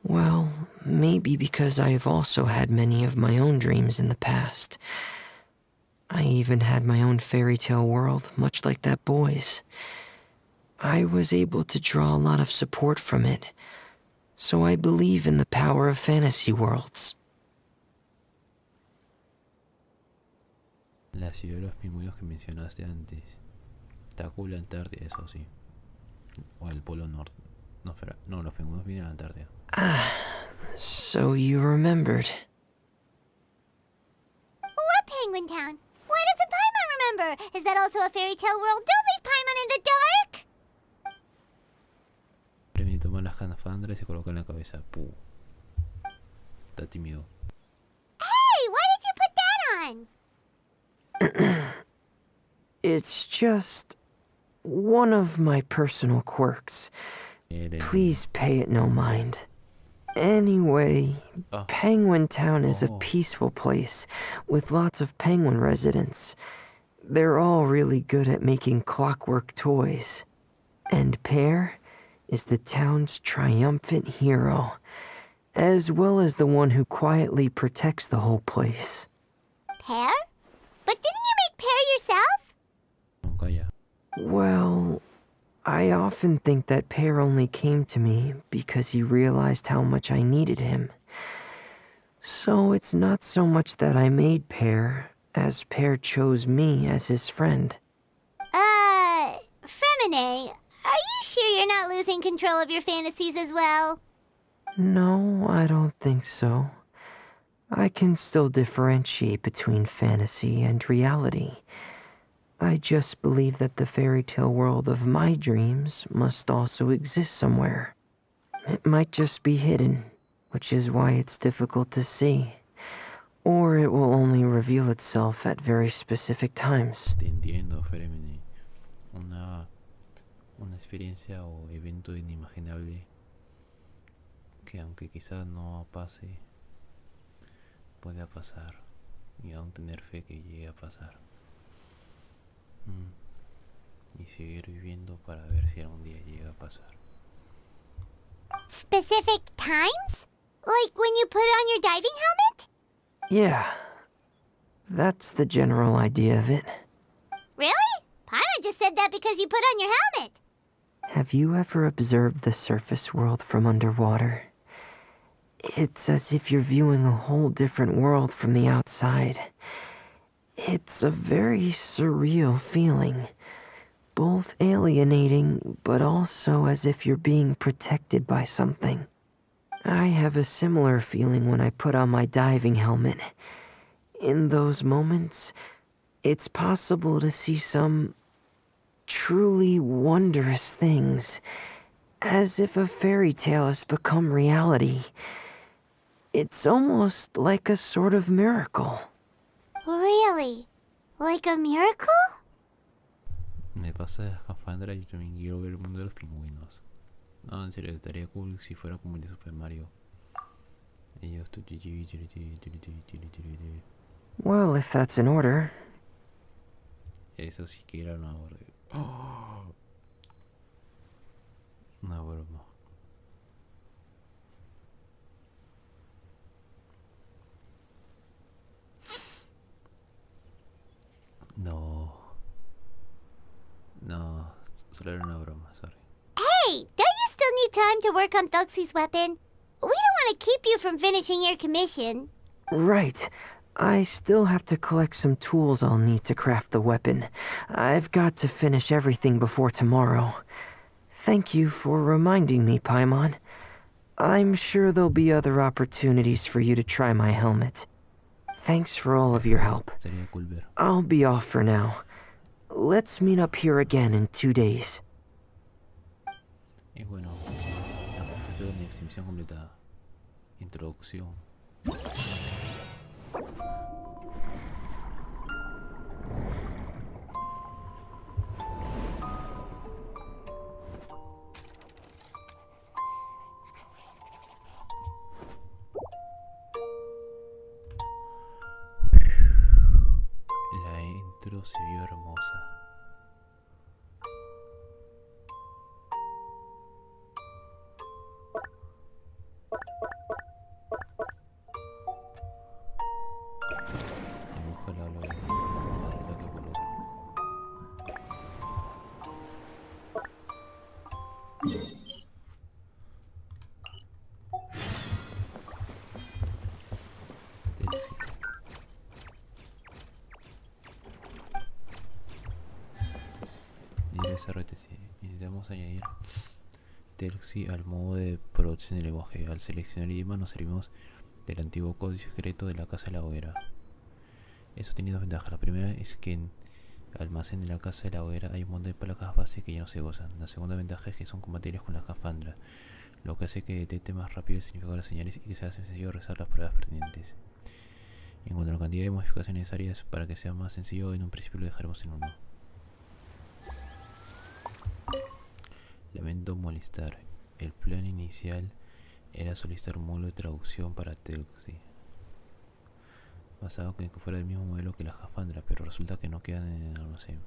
S6: Well, maybe because I've also had many of my own dreams in the past. I even had my own fairy tale world, much like that boy's. I was able to draw a lot of support from it, so I believe in the power of fantasy worlds.
S1: La ciudad de los pingüinos que mencionaste antes. Está cool la Antártida, eso sí. O el Polo Norte. No, los pingüinos vienen a la Antártida.
S6: So you remembered.
S5: What Penguin Town? Why doesn't Paimon remember? Is that also a fairy tale world? Don't leave Paimon in the dark!
S1: Premio toma las canafandras y se coloca en la cabeza. Puh. Está tímido.
S5: Hey, why did you put that on?
S6: It's just one of my personal quirks. Please pay it no mind. Anyway, Penguin Town is a peaceful place with lots of penguin residents. They're all really good at making clockwork toys. And Pear is the town's triumphant hero, as well as the one who quietly protects the whole place.
S5: Pear? But didn't you make Pear yourself?
S1: No, calla.
S6: Well, I often think that Pear only came to me because he realized how much I needed him. So it's not so much that I made Pear, as Pear chose me as his friend.
S5: Fremine, are you sure you're not losing control of your fantasies as well?
S6: No, I don't think so. I can still differentiate between fantasy and reality. I just believe that the fairy tale world of my dreams must also exist somewhere. It might just be hidden, which is why it's difficult to see. Or it will only reveal itself at very specific times.
S1: Te entiendo, Fremine. Una experiencia o evento inimaginable que aunque quizás no pase, pueda pasar y aún tener fe que llegue a pasar. Y seguir viviendo para ver si algún día llega a pasar.
S5: Specific times? Like when you put on your diving helmet?
S6: Yeah, that's the general idea of it.
S5: Really? Paimon just said that because you put on your helmet.
S6: Have you ever observed the surface world from underwater? It's as if you're viewing a whole different world from the outside. It's a very surreal feeling, both alienating, but also as if you're being protected by something. I have a similar feeling when I put on my diving helmet. In those moments, it's possible to see some truly wondrous things, as if a fairy tale has become reality. It's almost like a sort of miracle.
S5: Really? Like a miracle?
S1: Me pasa de escafandra y también quiero ver el mundo de los pingüinos. No, en serio, estaría cool si fuera como el de Super Mario. Ellos...
S6: Well, if that's in order.
S1: Eso sí que era una orden. ¡Oh! Una broma. No. No, solo era una broma, sorry.
S5: Hey, don't you still need time to work on Thelxie's weapon? We don't want to keep you from finishing your commission.
S6: Right. I still have to collect some tools I'll need to craft the weapon. I've got to finish everything before tomorrow. Thank you for reminding me, Paimon. I'm sure there'll be other opportunities for you to try my helmet. Thanks for all of your help.
S1: Sería cool ver.
S6: I'll be off for now. Let's meet up here again in 2 days.
S1: Y bueno, esto es mi exhibición completada. Introducción. La intro se vio hermosa. Dibújala a lo que color. Thelxie. Diarias RTC. Necesitamos añadir Thelxie al modo de producción de lenguaje. Al seleccionar idioma nos servimos del antiguo código secreto de la casa de la hoguera. Eso tiene dos ventajas. La primera es que en el almacén de la casa de la hoguera hay un montón de placas base que ya no se gozan. La segunda ventaja es que son compatibles con la escafandra, lo que hace que detecte más rápido el significado de las señales y que sea sencillo realizar las pruebas pertinentes. En cuanto a la cantidad de modificaciones necesarias para que sea más sencillo, en un principio lo dejaremos en 1. Lamento molestar. El plan inicial era solicitar un módulo de traducción para Thelxie, basado en que fuera del mismo modelo que la escafandra, pero resulta que no quedan en el almacén.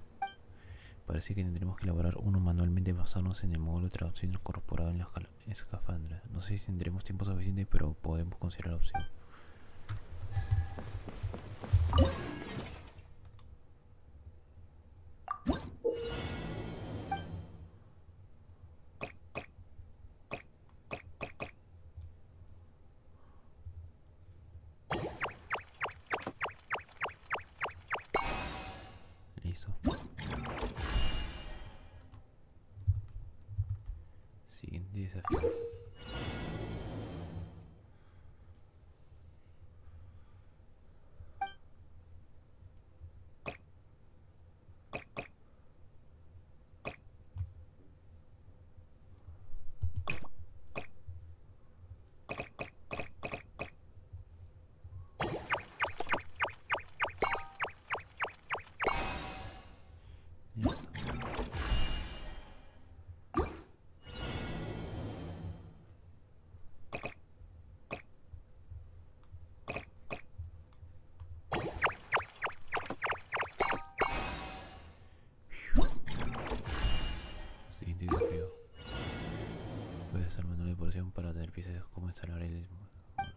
S1: Parece que tendremos que elaborar uno manualmente basándonos en el módulo de traducción incorporado en la escafandra. No sé si tendremos tiempo suficiente, pero podemos considerar la opción. Listo. Siguiente desafío. Ya está. Siguiente desafío. Puedes hacer manual de porción para tener piezas de cómo instalar el... Bueno.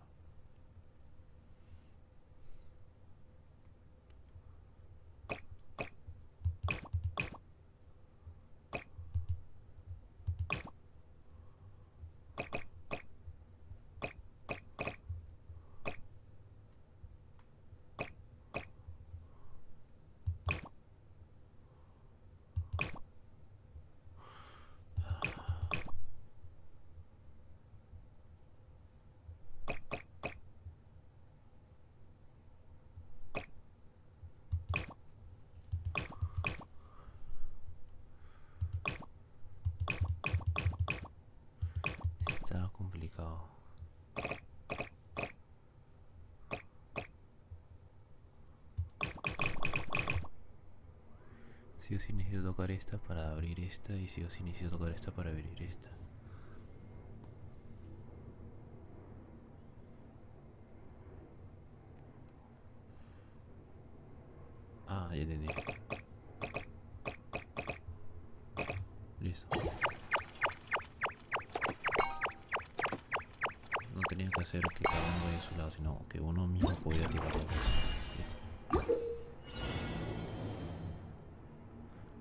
S1: Sí o sí necesito tocar esta para abrir esta y sí o sí necesito tocar esta para abrir esta. Ah, ya entendí. Listo. No tenía que hacer que cada uno vaya a su lado, sino que uno mismo podía activarlo. Listo.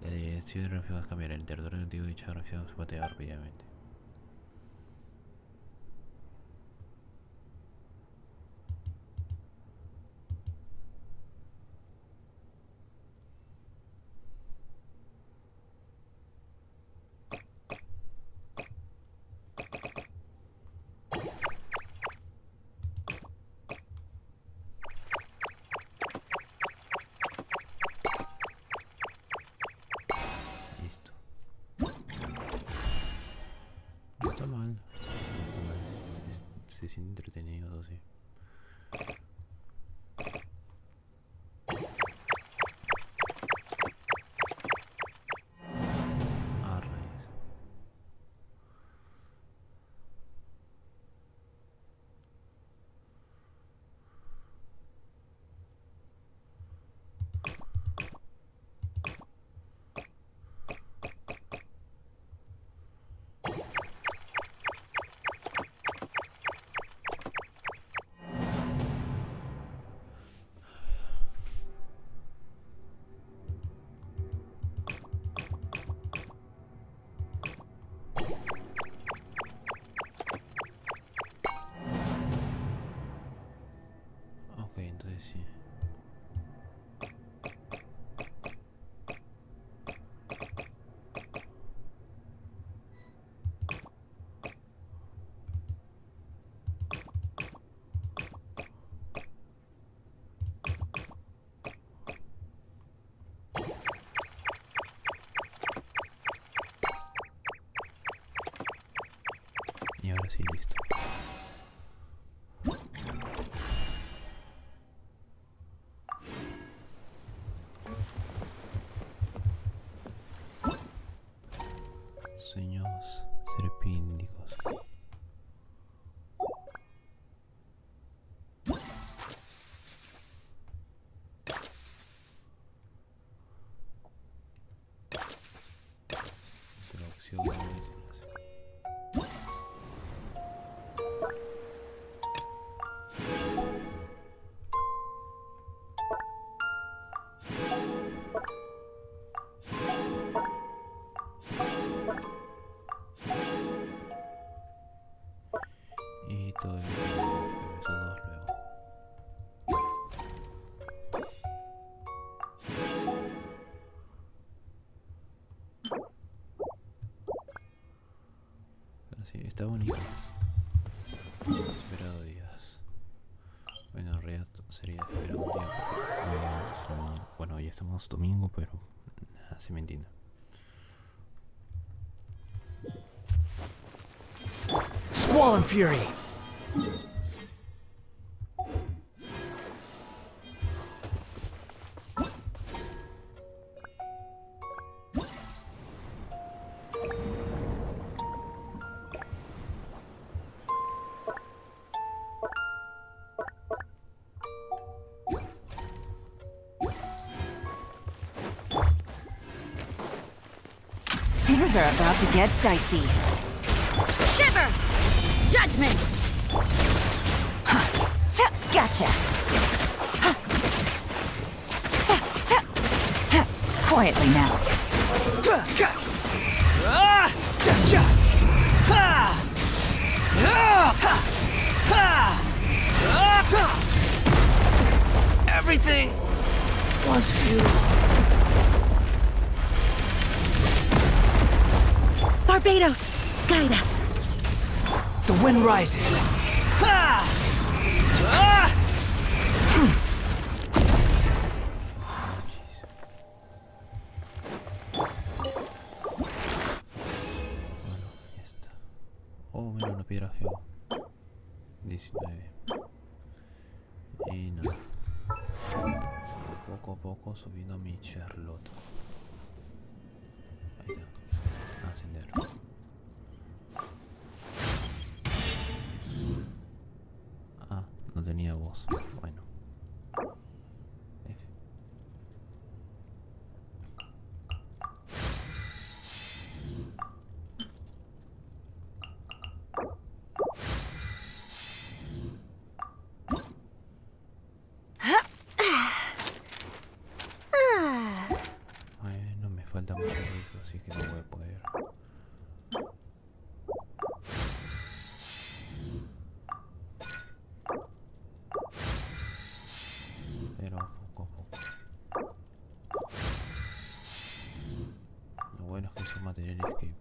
S1: La dirección de gráficos cambiará. El territorio antiguo de dicha gráfica se patea rápidamente. Listo. No está mal. No está mal. Se siente entretenido, todo así. Ah, rayos. Ok, entonces sí. Y ahora sí, listo. Sueños serpíndicos. Introducción. Y todo el esos dos luego. Pero sí, está bonito. Esperado días. Bueno, en realidad sería esperar un día. Bueno, ya estamos domingo, pero nada, se me entiende.
S2: Swan Fury!
S3: Things are about to get dicey.
S7: Shiver! Judgment!
S3: Gotcha! Quietly now.
S2: Everything was futile.
S7: Barbados! Guide us!
S2: The wind rises.
S1: Bueno, ya está. Oh, mira una piedra geo. 19. Y nada. Poco a poco subiendo a mi Charlotte. 2. Bueno. F. No me falta mucho de eso, así que no voy a poder. Pero poco a poco. Lo bueno es que esos materiales que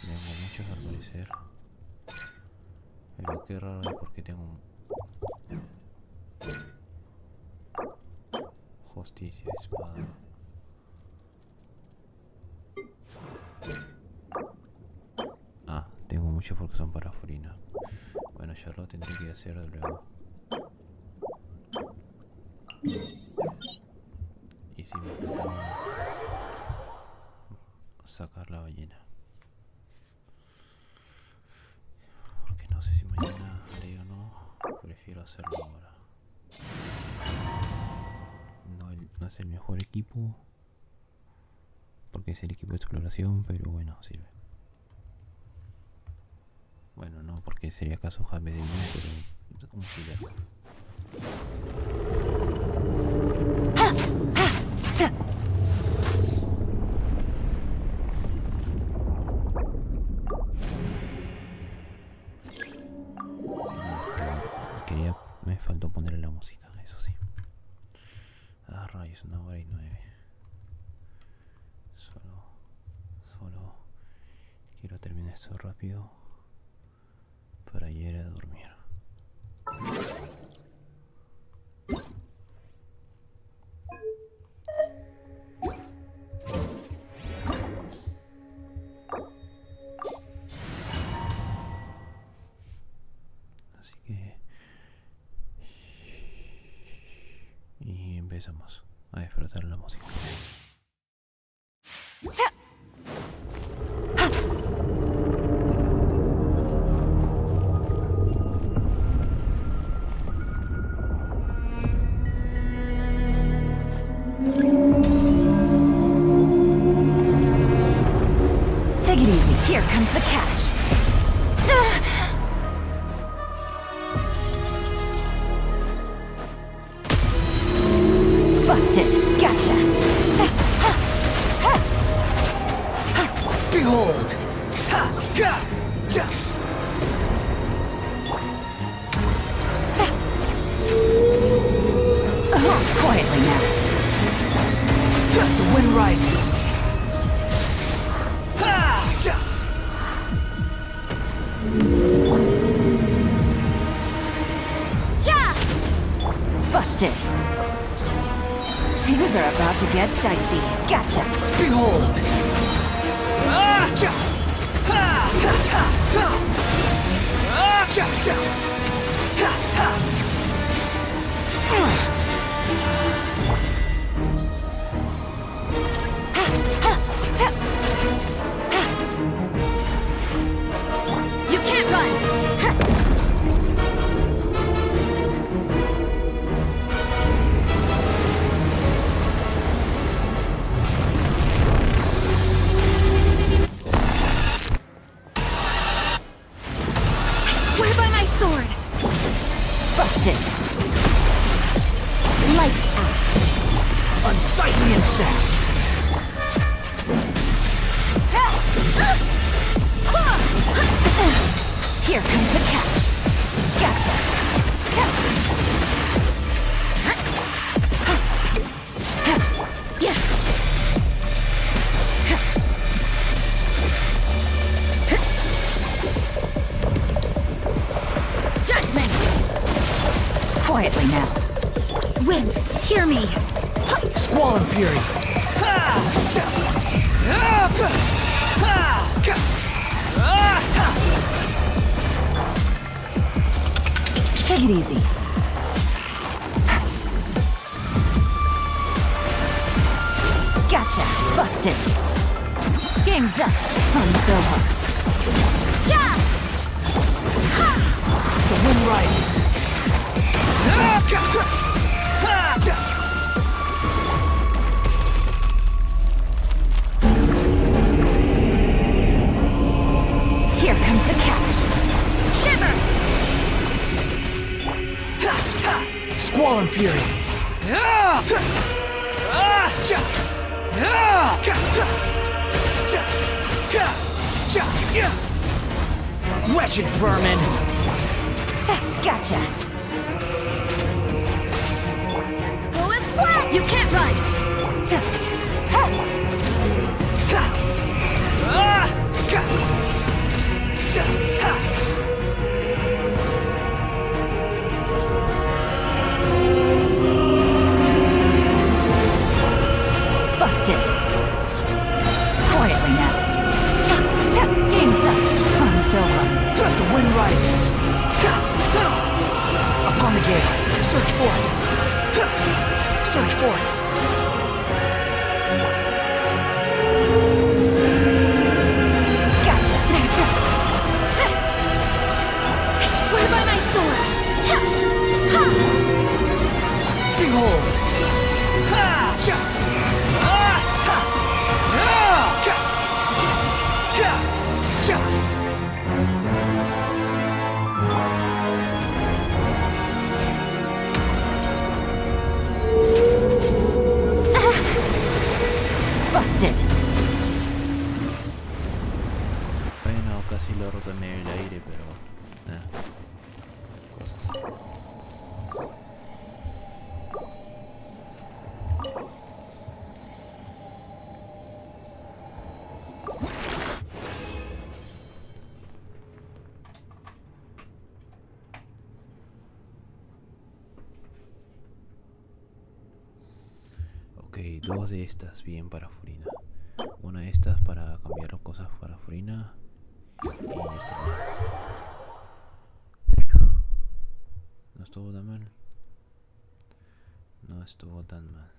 S1: tengo muchos al parecer. Pero qué raro es porque tengo un justicia, espada. Ah, tengo muchos porque son para Furina. Bueno, ya lo tendré que hacer luego. Y si me faltaba sacar la ballena. Porque no sé si mañana haré o no. Prefiero hacerlo ahora. No es el mejor equipo. Porque es el equipo de exploración, pero bueno, sirve. Bueno, no, porque sería caso Jaime de mí, pero un killer. Me faltó ponerle la música, eso sí. Ah, rayos, 1:09. Solo quiero terminar esto rápido para ir a dormir. Así que y empezamos a disfrutar la música.
S3: Take it easy. Here comes the catch. Busted. Gotcha.
S2: Behold! Ha! Ga! Ja!
S3: Quietly now.
S2: The wind rises. Ha! Ja!
S3: Yeah! Busted. Things are about to get dicey. Gotcha.
S2: Behold! Ah! Ja! Ha! Ha! Ha! Ha! Ah! Ja! Ja! Ha! Ha!
S3: You can't run! I swear by my sword! Busted. Lights out.
S2: Unsightly insects!
S3: Here comes the catch. Gotcha. Judgment. Quietly now. Wind, hear me.
S2: Squall and fury! Ha! Ja! Ah! Ha! Ga! Ah! Ha!
S3: Take it easy. Gotcha. Busted. Game's up. Fun's over. Yeah!
S2: The wind rises.
S3: Here comes the catch. Shiver!
S2: Squall and Fury. Wretched vermin.
S3: Gotcha. Go and splat! You can't run! Busted. Quietly now. Game's up. Fun's over.
S2: The wind rises. Upon the gale. Search for it. Search for it.
S3: Gotcha. I swear by my sword.
S2: Behold.
S3: Busted.
S1: Bueno, casi logro también el aire, pero... cosas. Ok, dos de estas bien para Furina. Una de estas para cambiar cosas para Furina. Y esta no estuvo tan mal. No estuvo tan mal.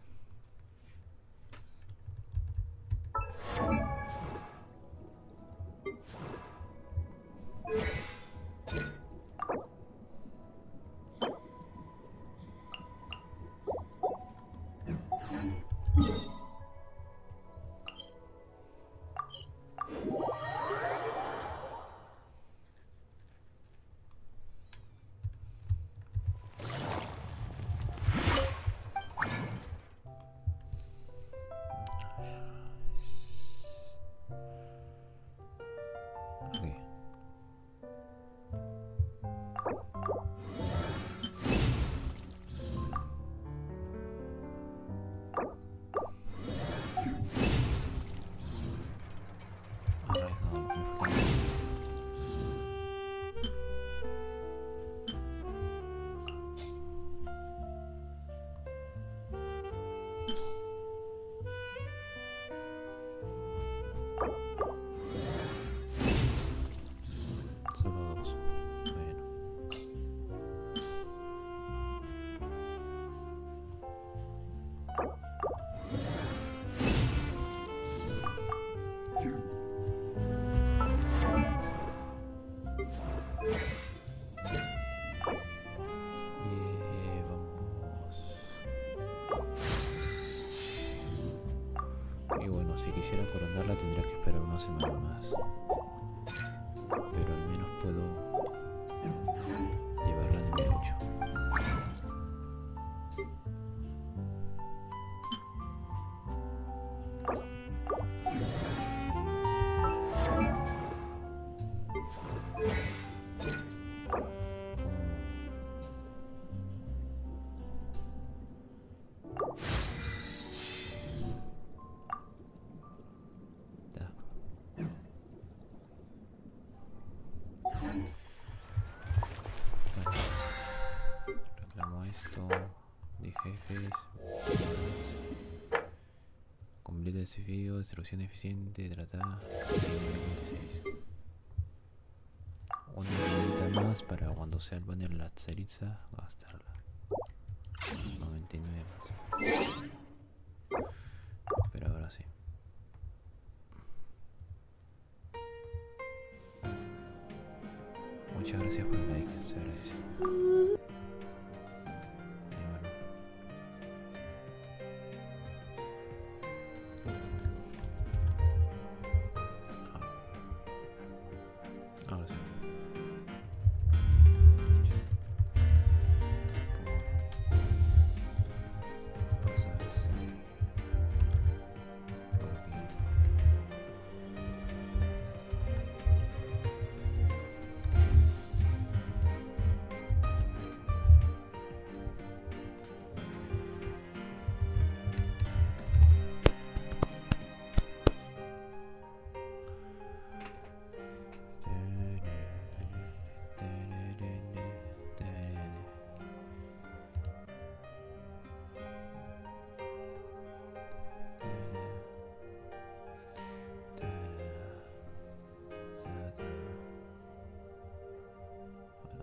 S1: Solo dos. Bueno. Vamos. Y bueno, si quisiera coronarla tendría que esperar una semana más. Pero al menos puedo llevarla a nivel 8. Reclamo esto de jefes. Completa el desafío, destrucción eficiente, tratada. 26. Una herramienta más para cuando sea el banner la ceriza, gastarla. 99 más. Pero ahora sí. Muchas gracias por el like, se agradece. Ahora sí. Por pasarse por aquí.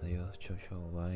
S1: Adiós, chau chau, bye.